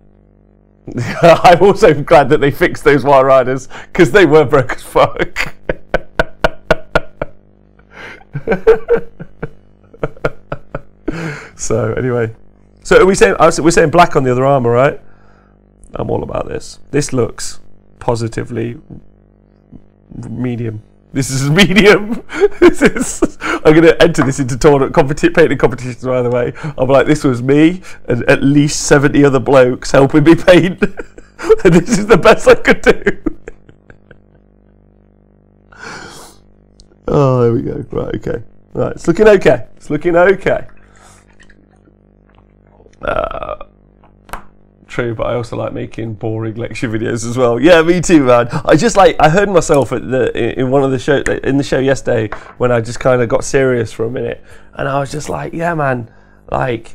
I'm also glad that they fixed those White Riders, because they were broke as fuck. So anyway, so are we saying we're saying black on the other armor, right? I'm all about this. This looks positively medium. This is medium. I'm going to enter this into tournament painting competitions, by the way. I'll be like, this was me and at least 70 other blokes helping me paint. And this is the best I could do. Oh, there we go. Right, okay. Right, it's looking okay. It's looking okay. True, but I also like making boring lecture videos as well. Yeah, me too, man. I heard myself in one of the show yesterday when I just kind of got serious for a minute, and I was just like, yeah, man, like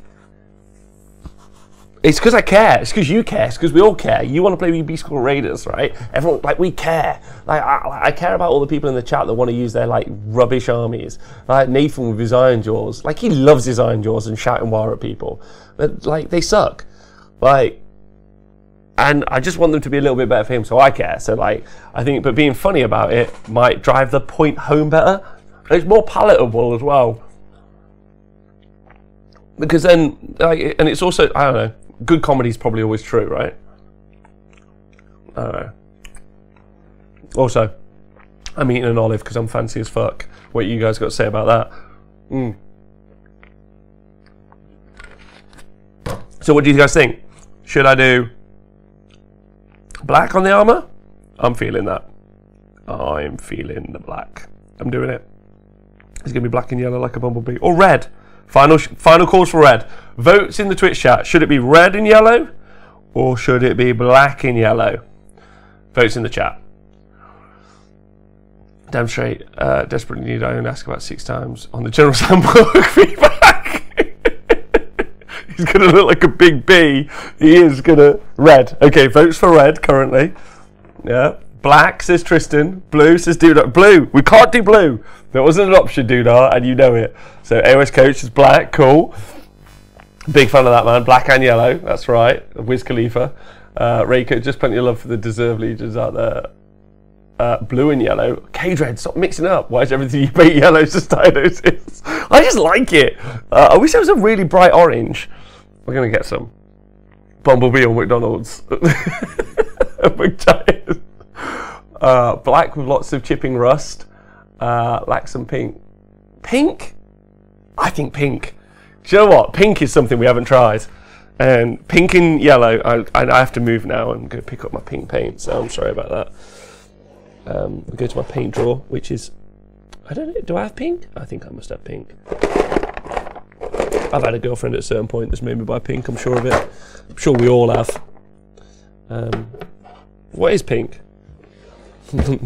It's because I care. It's because you care. It's because we all care. You want to play BB School Raiders, right? Everyone, like, we care. Like, I care about all the people in the chat that want to use their, like, rubbish armies. Like Nathan with his Iron Jaws. Like, he loves his Iron Jaws and shouting war at people. But, like, they suck. Like, and I just want them to be a little bit better for him, so I care. So, like, I think, but being funny about it might drive the point home better. It's more palatable as well. Because then, like, and it's also, I don't know, good comedy is probably always true, right? I don't know. Also, I'm eating an olive because I'm fancy as fuck. What you guys got to say about that? So what do you guys think? Should I do black on the armor? I'm feeling that. I'm feeling the black. I'm doing it. It's going to be black and yellow like a bumblebee. Or red. Final calls for red. Votes in the Twitch chat. Should it be red and yellow? Or should it be black and yellow? Votes in the chat. Damn straight. Desperately need I only ask about 6 times on the general handbook feedback. He's going to look like a big bee. He is going to... Red. Okay, votes for red currently. Yeah. Black, says Tristan. Blue, says Dudar. Blue. We can't do blue. There wasn't an option, Dudar, and you know it. So AOS Coach is black. Cool. Big fan of that, man. Black and yellow. That's right. Wiz Khalifa. Rayco, just plenty of love for the Deserve Legions out there. Blue and yellow. K-Dread, stop mixing up. Why is everything you paint yellow to Stynosis? I just like it. I wish there was a really bright orange. We're going to get some. Bumblebee or McDonald's. McGiant. Black with lots of chipping rust. Like some pink. Pink? I think pink. Do you know what? Pink is something we haven't tried. And pink and yellow, I have to move now. I'm going to pick up my pink paint, so I'm sorry about that. We go to my paint drawer, which is... I don't know, do I have pink? I think I must have pink. I've had a girlfriend at a certain point that's made me buy pink, I'm sure of it. I'm sure we all have. What is pink?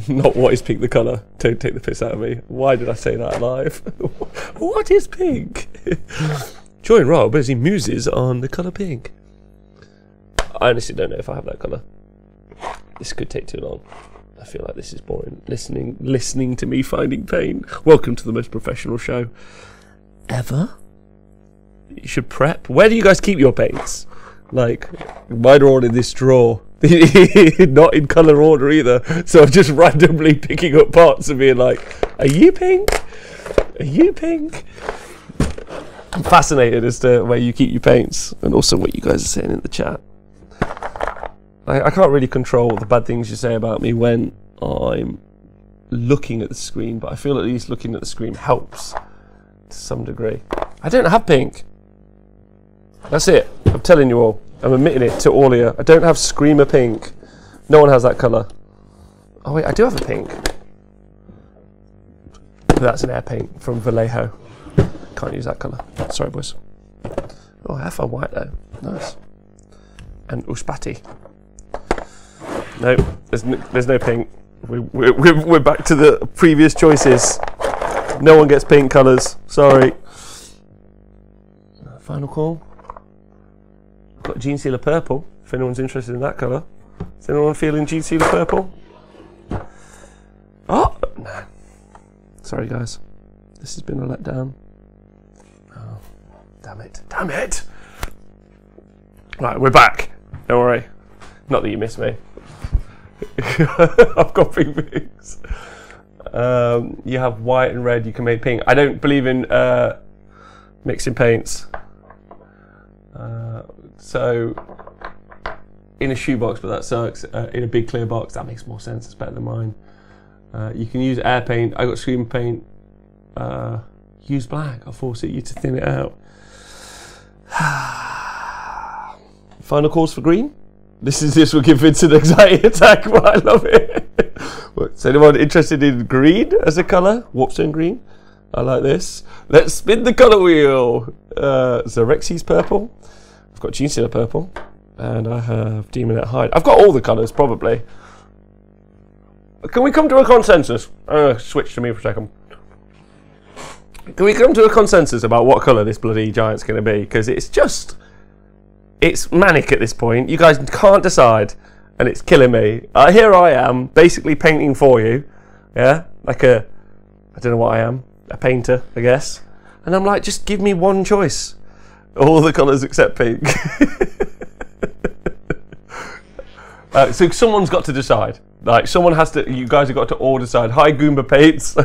Not what is pink the colour. Don't take the piss out of me. Why did I say that live? What is pink? Join Rob as he muses on the colour pink. I honestly don't know if I have that colour. This could take too long. I feel like this is boring. Listening to me finding pain. Welcome to the most professional show ever. You should prep. Where do you guys keep your paints? Like, mine are all in this drawer. Not in colour order either. So I'm just randomly picking up parts and being like, are you pink? Are you pink? I'm fascinated as to where you keep your paints and also what you guys are saying in the chat. I can't really control the bad things you say about me when I'm looking at the screen, but I feel at least looking at the screen helps to some degree. I don't have pink. That's it. I'm telling you all. I'm admitting it to all of you. I don't have Screamer pink. No one has that colour. Oh wait, I do have a pink. But that's an air paint from Vallejo. Can't use that colour. Sorry, boys. Oh, I have found white though. Nice. And Uspati. No, there's no pink. We're back to the previous choices. No one gets pink colours. Sorry. Final call. Got Gene Sealer purple. If anyone's interested in that colour. Is anyone feeling Gene Sealer purple? Oh no. Sorry guys. This has been a letdown. Oh, damn it. Damn it! Right, we're back. Don't worry. Not that you miss me. I've got pink things. You have white and red, you can make pink. I don't believe in mixing paints. So, in a shoebox, but that sucks. In a big clear box, that makes more sense. It's better than mine. You can use air paint. I got Screamer paint. Use black. I'll force you to thin it out. Final calls for green. This will give Vincent anxiety attack, but I love it. Is anyone interested in green as a colour? Warpstone green. I like this. Let's spin the colour wheel. Xerxes purple. I've got Gene Sealer purple. And I have Demonette Hide. I've got all the colours, probably. Can we come to a consensus? Switch to me for a second. Can we come to a consensus about what colour this bloody giant's going to be? Because it's just It's manic at this point. You guys can't decide, and it's killing me. Here I am, basically painting for you. Yeah, like I don't know what I am, a painter, I guess. And I'm like, just give me one choice. All the colours except pink. So someone's got to decide. Like, someone has to, you guys have got to all decide. Hi, Goomba Paints.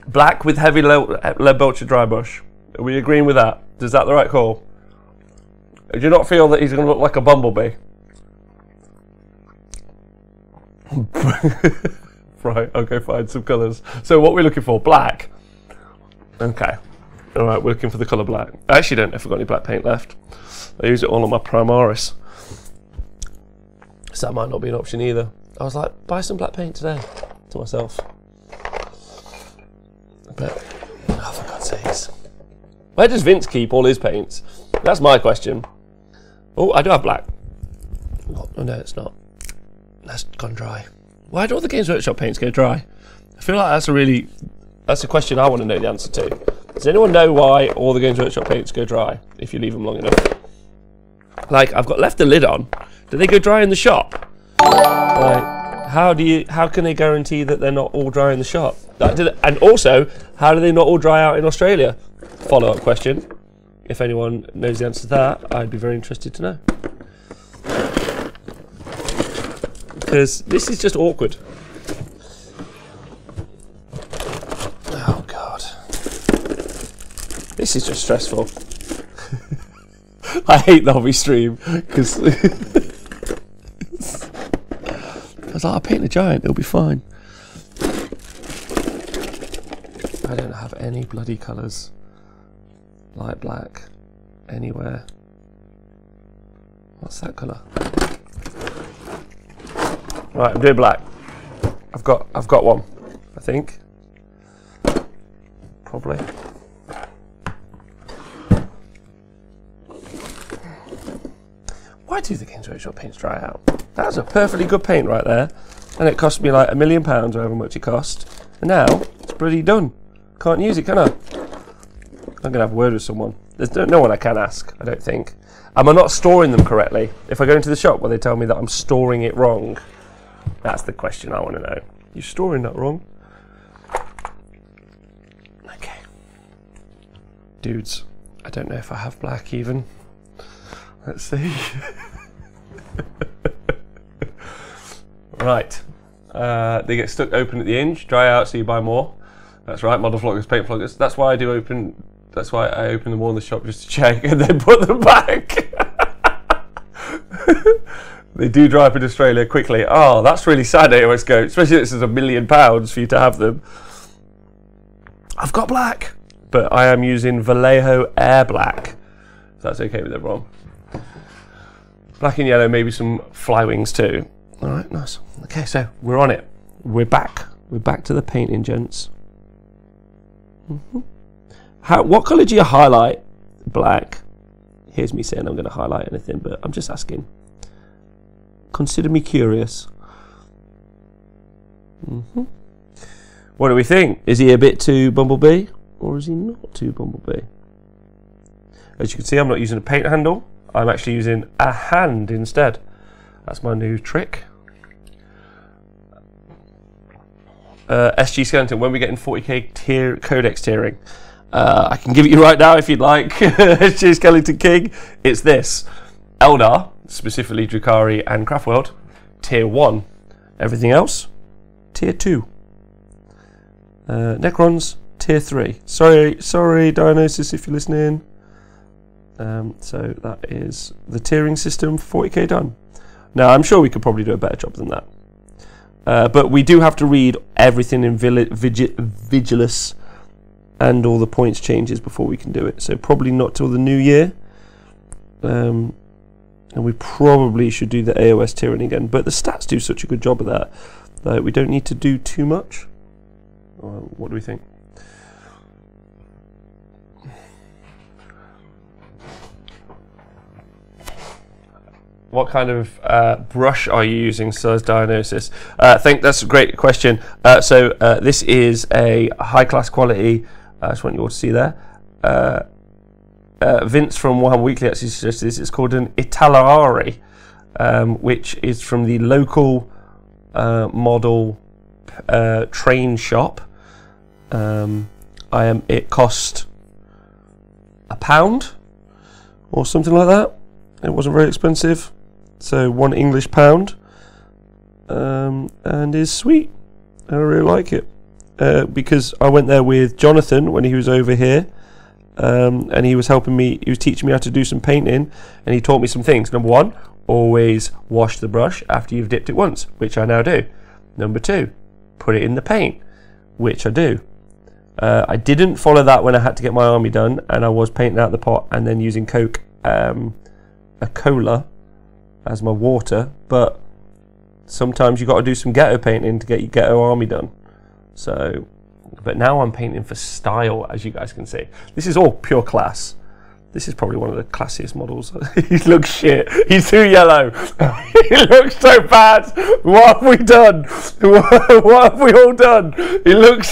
Black with heavy lead belcher dry brush. Are we agreeing with that? Is that the right call? Do you not feel that he's going to look like a bumblebee? Right, I'll go find some colours. So what we're looking for, black. Okay. Alright, we're looking for the colour black. I actually don't know if I've got any black paint left. I use it all on my Primaris. So that might not be an option either. I was like, buy some black paint today to myself. But, oh, for God's sakes. Where does Vince keep all his paints? That's my question. Oh, I do have black. Oh no, it's not. That's gone dry. Why do all the Games Workshop paints go dry? I feel like that's a question I want to know the answer to. Does anyone know why all the Games Workshop paints go dry if you leave them long enough? Like, I've got left the lid on. Do they go dry in the shop? Like, how can they guarantee that they're not all dry in the shop? And also, how do they not all dry out in Australia? Follow-up question. If anyone knows the answer to that, I'd be very interested to know. Because this is just awkward. Oh God. This is just stressful. I hate the hobby stream because I'll paint a giant, it'll be fine. I don't have any bloody colours. Light black anywhere. What's that colour? Right, I'm doing black. I've got one, I think. Probably. Why do the Games Workshop paints dry out? That's a perfectly good paint right there. And it cost me like £1 million, or however much it cost. And now, it's bloody done. Can't use it, can I? I'm going to have a word with someone. There's no one I can ask, I don't think. Am I not storing them correctly? If I go into the shop, will they tell me that I'm storing it wrong? That's the question I want to know. You're storing that wrong? Okay. Dudes, I don't know if I have black even. Let's see. Right. They get stuck open at the hinge, dry out so you buy more. That's right, model floggers, paint floggers. That's why I open them all in the shop just to check and then put them back. They do dry up in Australia quickly. Oh, that's really sad, AOS Goat. Especially if this is £1 million for you to have them. I've got black, but I am using Vallejo Air Black. If that's okay with everyone. Black and yellow, maybe some fly wings too. All right, nice. Okay, so we're on it. We're back. We're back to the painting, gents. What colour do you highlight? Black. Here's me saying I'm going to highlight anything, but I'm just asking. Consider me curious. What do we think? Is he a bit too Bumblebee, or is he not too Bumblebee? As you can see, I'm not using a paint handle. I'm actually using a hand instead. That's my new trick. SG Skeleton, when we get in 40k codex tiering, I can give it you right now if you'd like. SG Skeleton King, it's this. Eldar, specifically Drukhari and Craftworld, tier 1. Everything else, tier 2. Necrons, tier 3. Sorry, Dionysus, if you're listening. So that is the tiering system for 40k done. Now, I'm sure we could probably do a better job than that. But we do have to read everything in Vigilus and all the points changes before we can do it. So probably not till the new year. And we probably should do the AOS tiering again. But the stats do such a good job of that we don't need to do too much. What do we think? What kind of brush are you using, says Dionysus? I think that's a great question. So this is a high-class quality, I just want you all to see there, Vince from Warhammer Weekly actually suggested this. It's called an Italari, which is from the local model train shop. It cost £1 or something like that. It wasn't very expensive, so £1 English pound, and is sweet. I really like it because I went there with Jonathan when he was over here, and he was helping me. He was teaching me how to do some painting, and he taught me some things. Number 1, always wash the brush after you've dipped it once, which I now do. Number 2, put it in the paint, which I do. I didn't follow that when I had to get my army done, and I was painting out the pot and then using a cola as my water, but sometimes you got to do some ghetto painting to get your ghetto army done. So, but now I'm painting for style, as you guys can see. This is all pure class. This is probably one of the classiest models. He looks shit. He's too yellow. He looks so bad. What have we done? What have we all done? He looks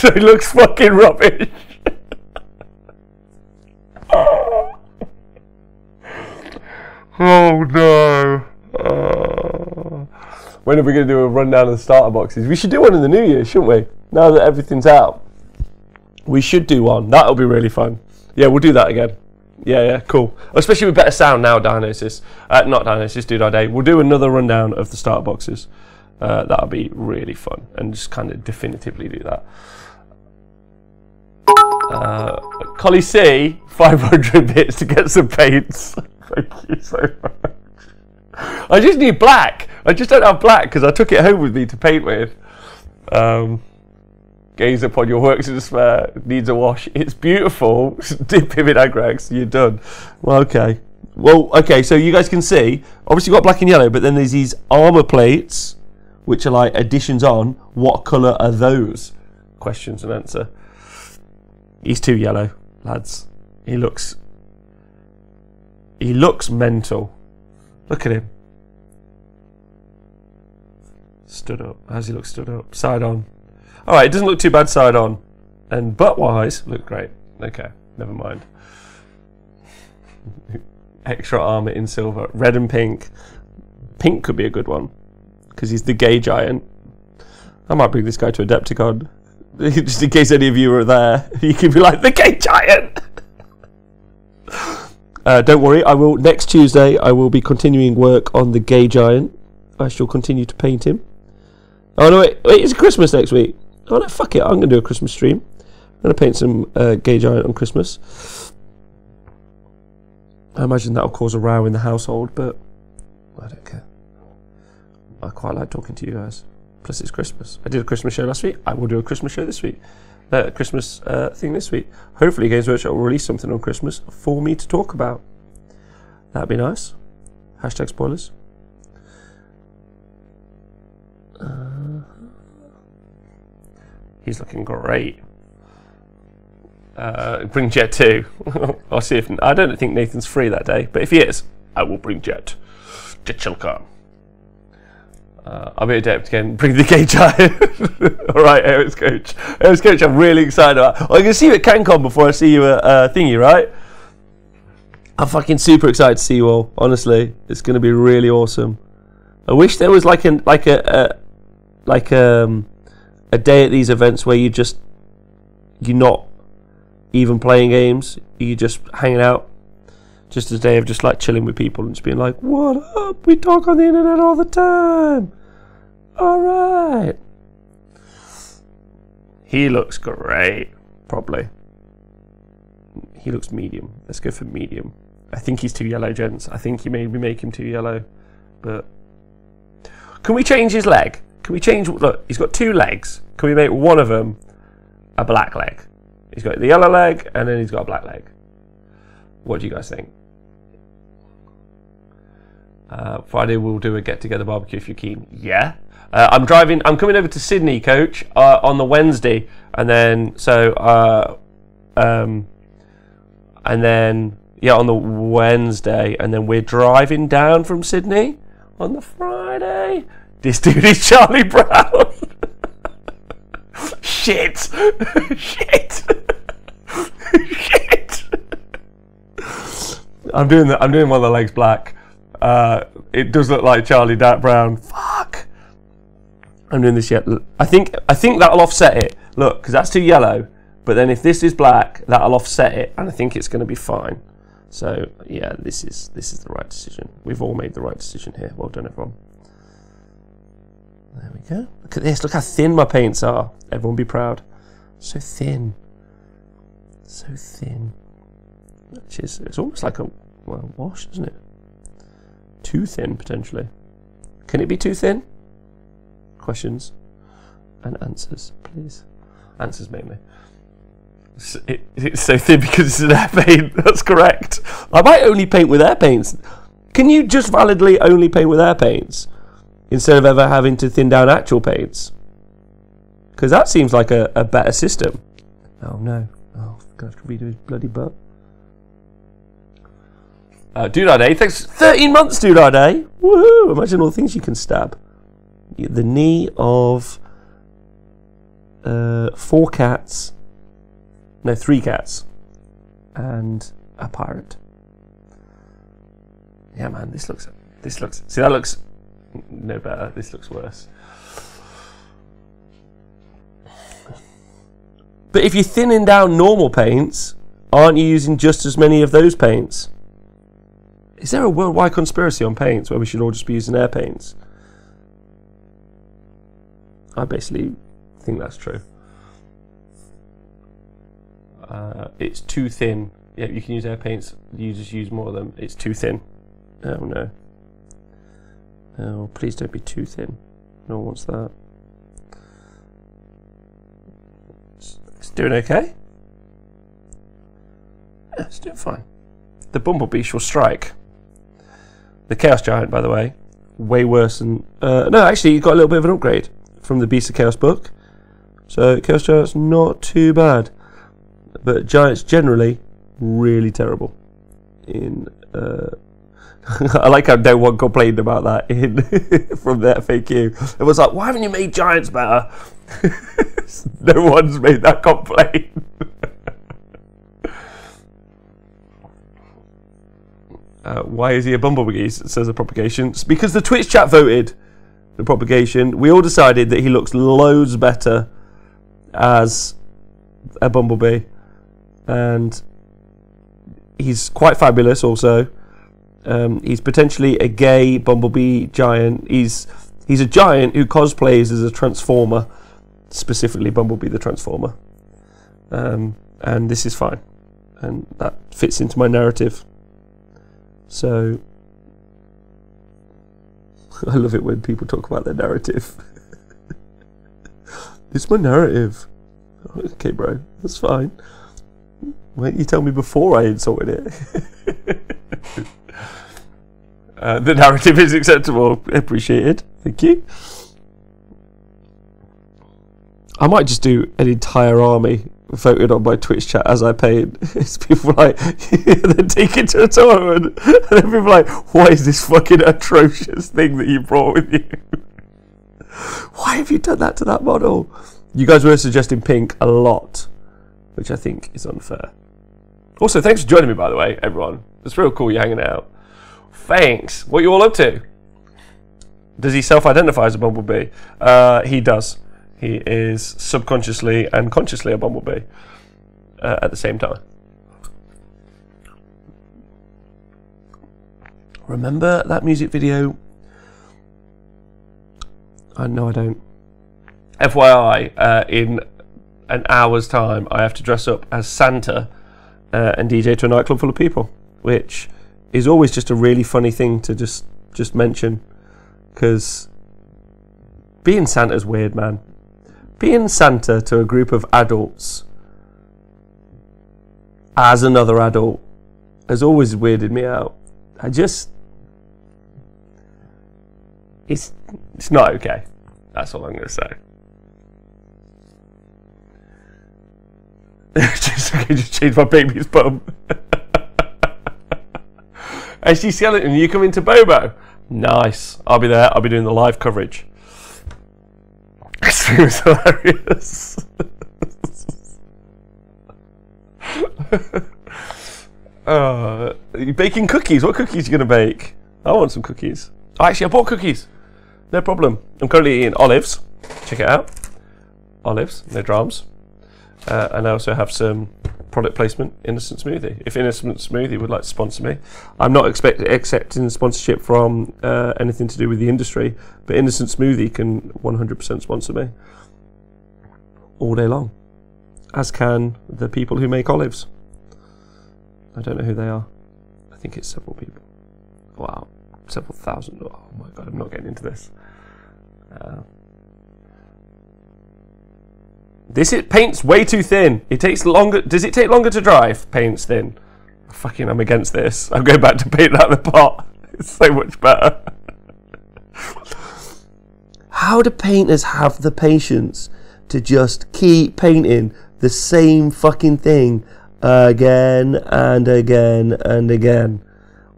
fucking rubbish. Oh no. When are we going to do a rundown of the starter boxes? We should do one in the new year, shouldn't we? Now that everything's out. We should do one. That'll be really fun. Yeah, we'll do that again. Yeah, cool. Especially with better sound now, Dionysus. Not Dionysus, Dude Our Day. We'll do another rundown of the starter boxes. That'll be really fun. And just kind of definitively do that. Collie C, 500 bits to get some paints. Thank you so much. I just need black. I just don't have black because I took it home with me to paint with. Gaze upon your works in despair. Needs a wash. It's beautiful. Dip him in agrax. You're done. Well, okay. Well, okay. So you guys can see. Obviously, you've got black and yellow, but then there's these armor plates, which are like additions on. What colour are those? Questions and answer. He's too yellow, lads. He looks mental. Look at him. Stood up. How's he look stood up? Side on. Alright, it doesn't look too bad side on. And butt-wise, look great. Okay, never mind. Extra armour in silver. Red and pink. Pink could be a good one. Because he's the gay giant. I might bring this guy to Adepticon. Just in case any of you are there. You can be like, the gay giant! Don't worry, I will. Next Tuesday, I will be continuing work on the gay giant. I shall continue to paint him. Oh no, wait, it's Christmas next week. Oh no, fuck it, I'm going to do a Christmas stream. I'm going to paint some gay giant on Christmas. I imagine that'll cause a row in the household, but I don't care. I quite like talking to you guys. Plus it's Christmas. I did a Christmas show last week. I will do a Christmas show this week. Christmas thing this week. Hopefully Games Workshop will release something on Christmas for me to talk about. That'd be nice. Hashtag spoilers. He's looking great. Bring Jet too. I'll see if I don't think Nathan's free that day, but if he is, I will bring Jet. Jet shall come. I'll be adept again. Bring the gay giant. All right, Eric's coach. Eric's coach. I'm really excited about. I can see you at CanCon before I see you at Thingy, right? I'm fucking super excited to see you all. Honestly, it's going to be really awesome. I wish there was like a day at these events where you're not even playing games. You're just hanging out. Just a day of just like chilling with people and just being like, what up? We talk on the internet all the time. Alright. He looks great. Probably. He looks medium. Let's go for medium. I think he's too yellow, gents. I think you maybe make him too yellow. But can we change his leg? Can we change... Look, he's got 2 legs. Can we make one of them a black leg? He's got the yellow leg and then he's got a black leg. What do you guys think? Friday we'll do a get-together barbecue if you're keen. Yeah. I'm coming over to Sydney, coach, on the Wednesday, and then on the Wednesday, and then we're driving down from Sydney on the Friday. This dude is Charlie Brown. Shit. Shit. Shit. I'm doing one of the legs black. It does look like Charlie Dark Brown. Fuck. I'm doing this yet. I think that'll offset it. Look, because that's too yellow. But then if this is black, that'll offset it, and I think it's going to be fine. So yeah, this is the right decision. We've all made the right decision here. Well done, everyone. There we go. Look at this. Look how thin my paints are. Everyone be proud. So thin. So thin. Which is, it's almost like a wash, isn't it? Too thin, potentially. Can it be too thin? Questions and answers, please. Answers mainly. It's so thin because it's an air paint. That's correct. I might only paint with air paints. Can you just validly only paint with air paints instead of ever having to thin down actual paints? Because that seems like a better system. Oh no. Oh, I'm going to have to redo his bloody butt. Doodad, thanks. 13 months, Doodad. Woohoo! Imagine all the things you can stab. The knee of 4 cats. No, 3 cats. And a pirate. Yeah, man, this looks. See, that looks no better. This looks worse. But if you're thinning down normal paints, aren't you using just as many of those paints? Is there a worldwide conspiracy on paints where we should all just be using air paints? I basically think that's true. It's too thin. Yeah, you can use air paints. You just use more of them. It's too thin. Oh no. Oh, please don't be too thin. No one wants that. It's doing okay. Yeah, it's doing fine. The Bumblebee shall strike. The Chaos Giant, by the way, way worse than... no, actually, he got a little bit of an upgrade from the Beast of Chaos book. So, Chaos Giant's not too bad. But Giants generally, really terrible. I like how no one complained about that from the FAQ. It was like, why haven't you made Giants better? No one's made that complaint. Why is he a Bumblebee? Says the propagation. It's because the Twitch chat voted the propagation. We all decided that he looks loads better as a Bumblebee, and he's quite fabulous. Also, he's potentially a gay Bumblebee giant. He's a giant who cosplays as a Transformer, specifically Bumblebee the Transformer, and this is fine, and that fits into my narrative. So, I love it when people talk about their narrative. It's my narrative. Okay, bro, that's fine. Why didn't you tell me before I insulted it? The narrative is acceptable. Appreciated. Thank you. I might just do an entire army voted on my Twitch chat as I paint. It's people like, then take it to a tournament, and then people like, what is this fucking atrocious thing that you brought with you? Why have you done that to that model? You guys were suggesting pink a lot, which I think is unfair. Also, thanks for joining me, by the way, everyone. It's real cool you're hanging out. Thanks. What are you all up to? Does he self-identify as a Bumblebee? He does. He is subconsciously and consciously a Bumblebee at the same time. Remember that music video? No, I don't. FYI, in an hour's time, I have to dress up as Santa and DJ to a nightclub full of people, which is always just a really funny thing to just mention, because being Santa's weird, man. Being Santa to a group of adults as another adult has always weirded me out. It's not okay. That's all I'm going to say. just change my baby's bum. SG Skeleton, you coming to Bobo? Nice. I'll be there. I'll be doing the live coverage. Extreme is hilarious. You're baking cookies. What cookies are you going to bake? I want some cookies. Oh, actually, I bought cookies. No problem. I'm currently eating olives. Check it out. Olives, no drams. And I also have some product placement, Innocent Smoothie. If Innocent Smoothie would like to sponsor me, I'm not accepting sponsorship from anything to do with the industry, but Innocent Smoothie can 100% sponsor me all day long, as can the people who make olives. I don't know who they are. I think it's several people. Wow, several thousand. Oh my god, I'm not getting into this. Paint's way too thin. It takes longer. Does it take longer to dry if paint's thin? I'm against this. I'm going back to paint out the pot. It's so much better. How do painters have the patience to just keep painting the same fucking thing again and again and again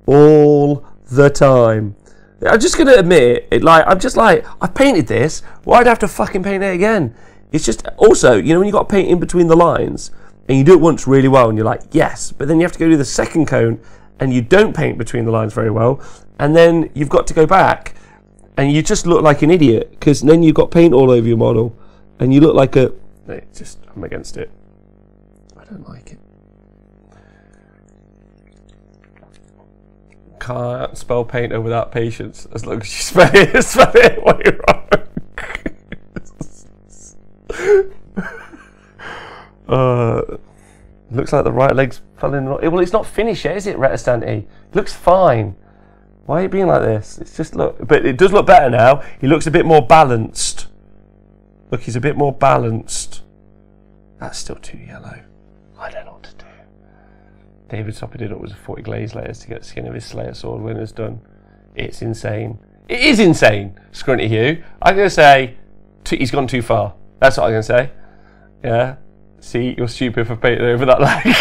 all the time? I'm just gonna admit it. I painted this. Why'd I have to fucking paint it again? It's just, also, you know, when you got to paint in between the lines and you do it once really well and you're like, yes, but then you have to go do the second cone and you don't paint between the lines very well, and then you've got to go back and you just look like an idiot because then you've got paint all over your model and you look like a... I'm against it. I don't like it. Can't spell painter without patience as long as you spell it way wrong. Looks like the right leg's fell in. Well, it's not finished yet, is it, Retastanti? It looks fine. Why are you being like this? It's just but it does look better now. He looks a bit more balanced. Look, he's a bit more balanced. That's still too yellow. I don't know what to do. David topped it up with 40 glaze layers to get the skin of his Slayer sword when it's done. It's insane. It is insane, Scrunty Hugh. I'm going to say he's gone too far. That's what I'm going to say. Yeah. See, you're stupid for painting over that leg.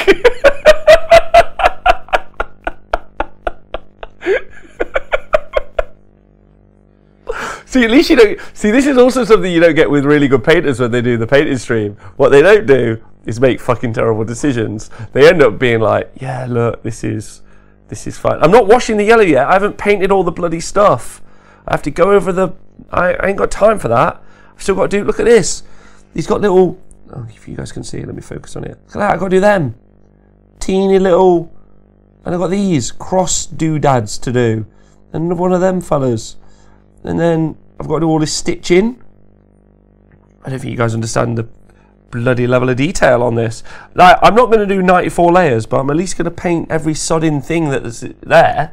See, at least you don't... See, this is also something you don't get with really good painters when they do the painting stream. What they don't do is make fucking terrible decisions. They end up being like, yeah, look, this is fine. I'm not washing the yellow yet. I haven't painted all the bloody stuff. I have to go over the... I ain't got time for that. I've still got to do... Look at this. He's got little... Oh, if you guys can see it, let me focus on it. Look at that, I've got to do them. Teeny little... And I've got these cross doodads to do. And another one of them fellas. And then I've got to do all this stitching. I don't think you guys understand the bloody level of detail on this. Like, I'm not going to do 94 layers, but I'm at least going to paint every sodding thing that's there.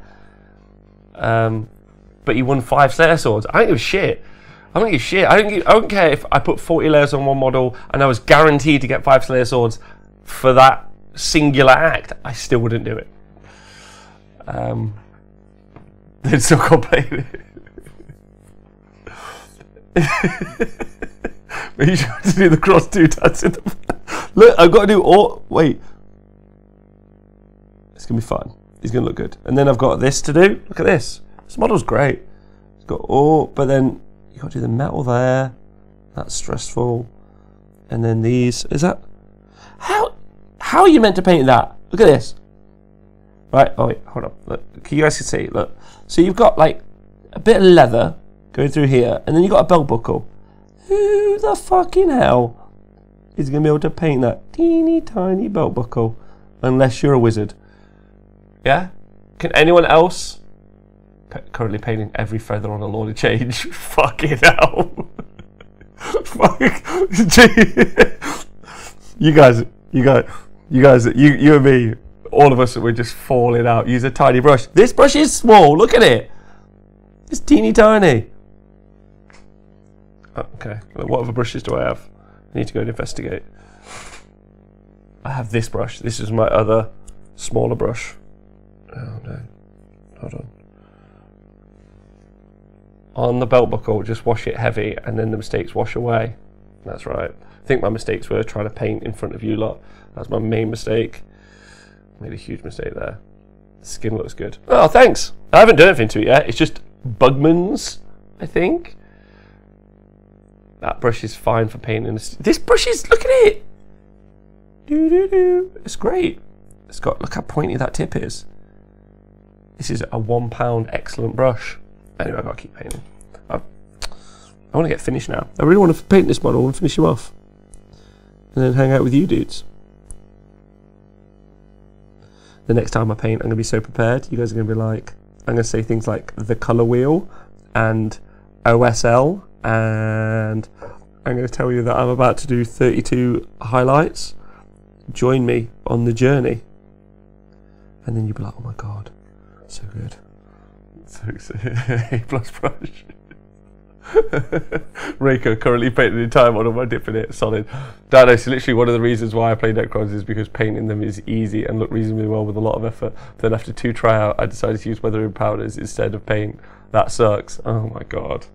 But you won 5 Slayer swords. I don't give a shit. I don't give a shit. I don't care if I put 40 layers on one model and I was guaranteed to get 5 Slayer swords for that singular act. I still wouldn't do it. They'd still complain. Are you trying to do the cross doodads in the... Look, I've got to do all... Wait. It's going to be fun. It's going to look good. And then I've got this to do. Look at this. This model's great. It's got all... But then you've got to do the metal there. That's stressful. And then these... Is that... How are you meant to paint that? Look at this. Right. Oh, wait. Hold on. Look. You guys can see. Look. So you've got, like, a bit of leather going through here. And then you've got a belt buckle. Who the fucking hell is going to be able to paint that teeny tiny belt buckle unless you're a wizard? Yeah? Can anyone else? Currently painting every feather on a Lord of Change. Fucking hell. Fuck. You guys, you and me, all of us, we're just falling out. Use a tiny brush. This brush is small. Look at it. It's teeny tiny. Okay, what other brushes do I have? I need to go and investigate. I have this brush. This is my other smaller brush. Oh no. Hold on. On the belt buckle, just wash it heavy and then the mistakes wash away. That's right. I think my mistakes were trying to paint in front of you lot. That's my main mistake. Made a huge mistake there. The skin looks good. Oh, thanks. I haven't done anything to it yet. It's just Bugman's, I think. That brush is fine for painting. This brush is, look at it. It's great. It's got, look how pointy that tip is. This is a £1 excellent brush. Anyway, I've got to keep painting. I want to get finished now. I really want to paint this model and finish him off. And then hang out with you dudes. The next time I paint, I'm going to be so prepared. You guys are going to be like, I'm going to say things like the colour wheel and OSL, and I'm going to tell you that I'm about to do 32 highlights. Join me on the journey. And then you'll be like, oh my god, so good. So A+ brush. Reiko currently painting the entire model by dipping it solid. That's literally one of the reasons why I play Necrons, is because painting them is easy and look reasonably well with a lot of effort. Then after 2 tryouts, I decided to use weathering powders instead of paint. That sucks. Oh my god.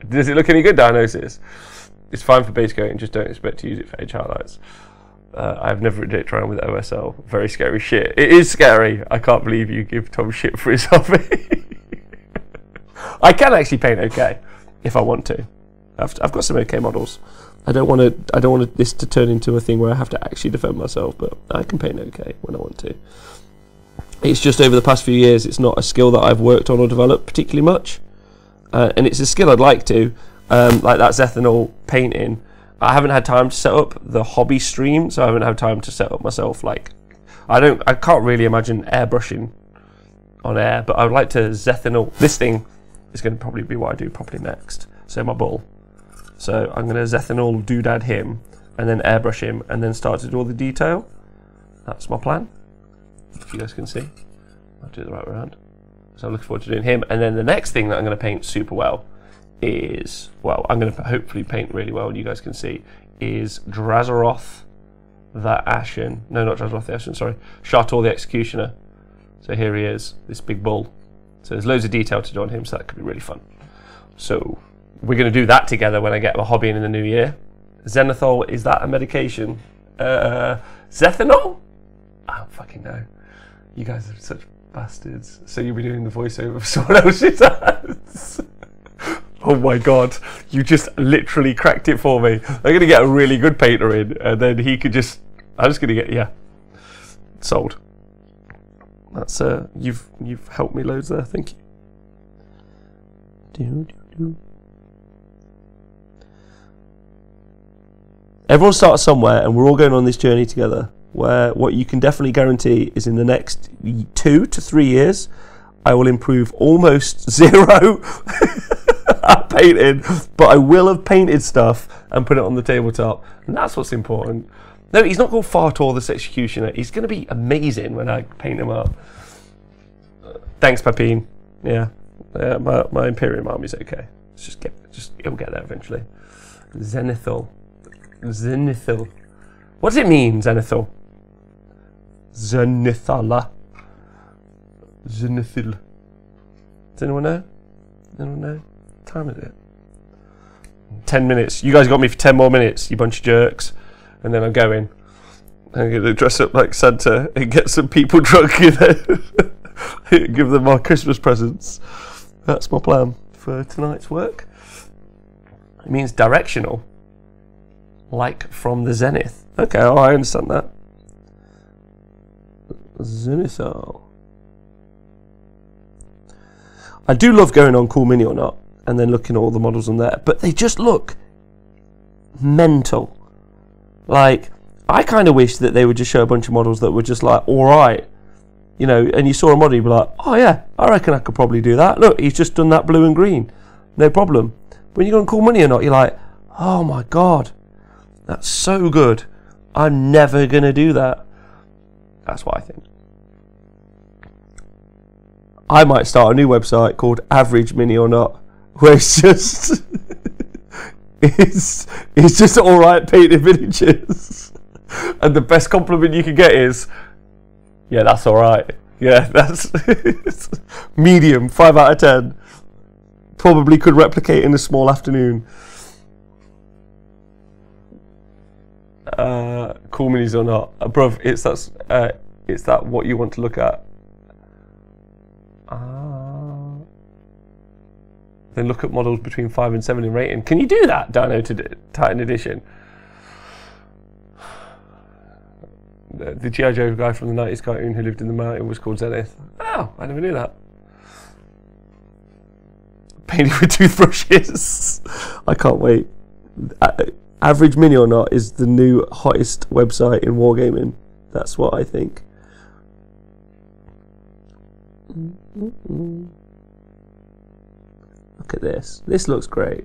Does it look any good, Diagnosis? It's fine for base coating, just don't expect to use it for edge highlights. I've never did try with OSL. Very scary shit. It is scary. I can't believe you give Tom shit for his hobby. I can actually paint okay if I want to. I've got some okay models. I don't want this to turn into a thing where I have to actually defend myself, but I can paint okay when I want to. It's just over the past few years, it's not a skill that I've worked on or developed particularly much, and it's a skill I'd like to, like that Zethanol painting. I haven't had time to set up the hobby stream, so I haven't had time to set up myself. Like, I can't really imagine airbrushing on air, but I would like to Zethanol. This thing is going to probably be what I do properly next. So my bull. So I'm going to Zethanol doodad him, and then airbrush him, and then start to do all the detail. That's my plan. If you guys can see, I'll do it the right way around. So I'm looking forward to doing him, and then the next thing that I'm going to paint super well is, well, I'm going to hopefully paint really well, and you guys can see, is Drazaroth the Ashen. No, not Drazaroth the Ashen, sorry. Shartor the Executioner. So here he is, this big bull. So there's loads of detail to do on him, so that could be really fun. So we're going to do that together when I get my hobby in the new year. Zenithal, is that a medication? Zethanol? I don't fucking know. You guys are such bastards. So you'll be doing the voiceover for someone else's ads. Oh my god, you just literally cracked it for me. I'm going to get a really good painter in, and then he could just, I'm just going to get, yeah, sold. That's, you've helped me loads there, thank you. Everyone starts somewhere, and we're all going on this journey together, where what you can definitely guarantee is in the next 2 to 3 years, I will improve almost zero at painting, but I will have painted stuff and put it on the tabletop, and that's what's important. No, he's not called Fartor this Executioner. He's going to be amazing when I paint him up. Thanks, Papine. Yeah, my Imperium army's okay. Let's just it'll get there eventually. Zenithal. What does it mean, Zenithal? Zenithala. Zenithil. Does anyone know? Anyone know? What time is it? 10 minutes. You guys got me for 10 more minutes, you bunch of jerks. And then I'm going. I'm going to dress up like Santa and get some people drunk in there. Give them my Christmas presents. That's my plan for tonight's work. It means directional. Like from the zenith. Okay, oh, I understand that. Zenithal. I do love going on Cool Mini or Not and then looking at all the models on there, but they just look mental. Like, I kind of wish that they would just show a bunch of models that were just like, alright, you know, and you saw a model, you'd be like, oh yeah, I reckon I could probably do that. Look, he's just done that blue and green. No problem. When you go on Cool Money or Not, you're like, oh my god, that's so good. I'm never going to do that. That's what I think. I might start a new website called Average Mini or Not, where it's just... it's just alright painted miniatures. And the best compliment you can get is, yeah, that's alright. Yeah, that's medium, 5 out of 10. Probably could replicate in a small afternoon. Cool Minis or Not. Bruv, it's that what you want to look at. Then look at models between 5 and 7 in rating. Can you do that, Dino to Titan Edition? The G.I. Joe guy from the 90s cartoon who lived in the mountain was called Zenith. Oh, I never knew that. Painting with toothbrushes. I can't wait. Average Mini or Not is the new hottest website in wargaming. That's what I think. Look at this. This looks great.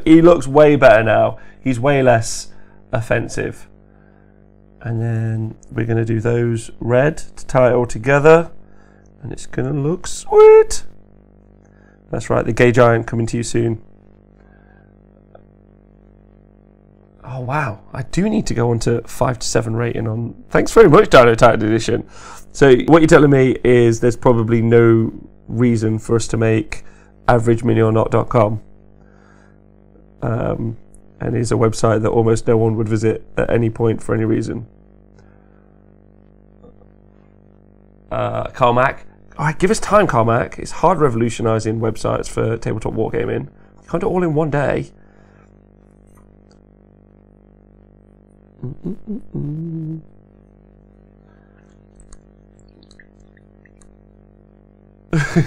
He looks way better now. He's way less offensive. And then we're going to do those red to tie it all together. And it's going to look sweet. That's right, the Gay Giant coming to you soon. Oh wow, I do need to go on to 5 to 7 rating on... Thanks very much, Dino Titan Edition. So what you're telling me is there's probably no reason for us to make averageminiornot.com. And is a website that almost no one would visit at any point for any reason. Carmack. Alright, give us time, Carmack. It's hard revolutionising websites for tabletop wargaming. You can't do it all in one day.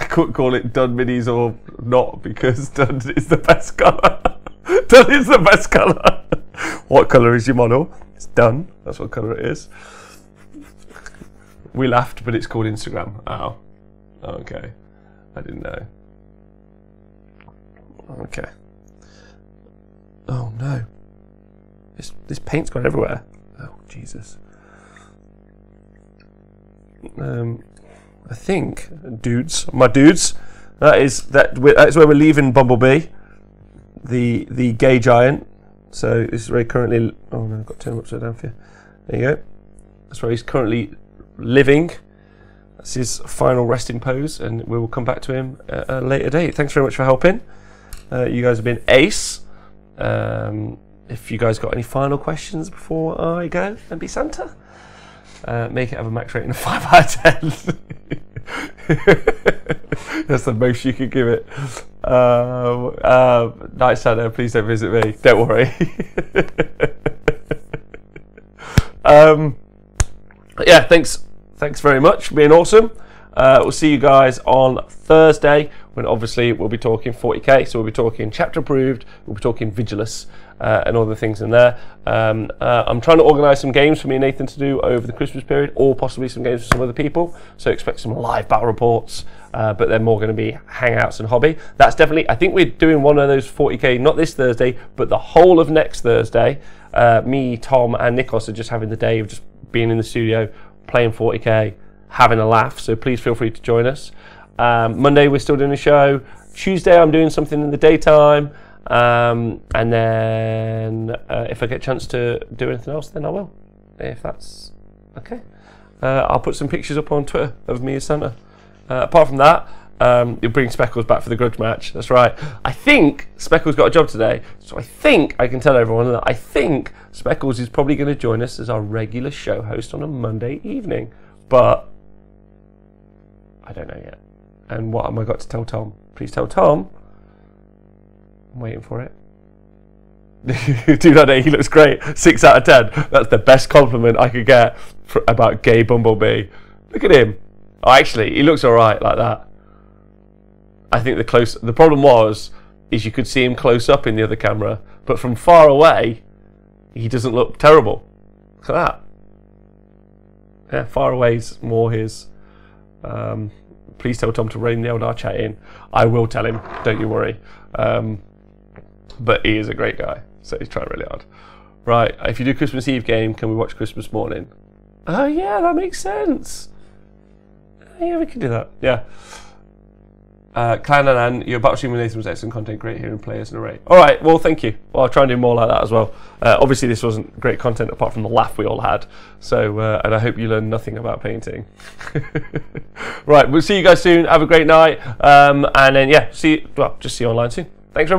Call it done minis or not, because done is the best colour. Done is the best colour. What colour is your model? It's done. That's what colour it is. We laughed, but it's called Instagram. Oh. Okay. I didn't know. Okay. Oh no. This paint's gone everywhere. Oh Jesus. I think, my dudes, that's where we're leaving Bumblebee, the Gay Giant. So this is where he currently. Oh no, I've got to turn him upside down for you. There you go. That's where he's currently living. That's his final resting pose, and we will come back to him at a later date. Thanks very much for helping. You guys have been ace. If you guys got any final questions before I go and be Santa, make it have a max rating of 5 out of 10. That's the most you could give it. Night Santa, please don't visit me. Don't worry. Yeah, thanks very much for being awesome. We'll see you guys on Thursday, when obviously we'll be talking 40k. So we'll be talking chapter approved, we'll be talking Vigilus, and all the things in there. I'm trying to organise some games for me and Nathan to do over the Christmas period, or possibly some games for some other people. So expect some live battle reports, but they're more going to be hangouts and hobby. That's definitely, I think we're doing one of those 40k, not this Thursday, but the whole of next Thursday. Me, Tom, and Nikos are just having the day of just being in the studio, playing 40k, having a laugh. So please feel free to join us. Monday we're still doing a show. Tuesday I'm doing something in the daytime. And then if I get a chance to do anything else, then I will, if that's okay. I'll put some pictures up on Twitter of me as Santa. Apart from that, you'll bring Speckles back for the grudge match. That's right. I think Speckles got a job today, so I think I can tell everyone that I think Speckles is probably going to join us as our regular show host on a Monday evening, but I don't know yet. And what am I got to tell Tom? Please tell Tom. I'm waiting for it. Dude, I know, he looks great. 6 out of 10. That's the best compliment I could get about gay Bumblebee. Look at him. Oh, actually, he looks alright like that. I think the problem is you could see him close up in the other camera, but from far away, he doesn't look terrible. Look at that. Yeah, far away's more his. Please tell Tom to rein the old R chat in. I will tell him, don't you worry. But he is a great guy, so he's trying really hard. Right, if you do Christmas Eve game, can we watch Christmas morning? Oh yeah, that makes sense. Yeah, we can do that. Yeah. Clan and your battle stream with Nathan was excellent content, great hearing players and array. Alright, well thank you. Well, I'll try and do more like that as well. Obviously this wasn't great content apart from the laugh we all had. So, and I hope you learned nothing about painting. Right, we'll see you guys soon. Have a great night. And then yeah, just see you online soon.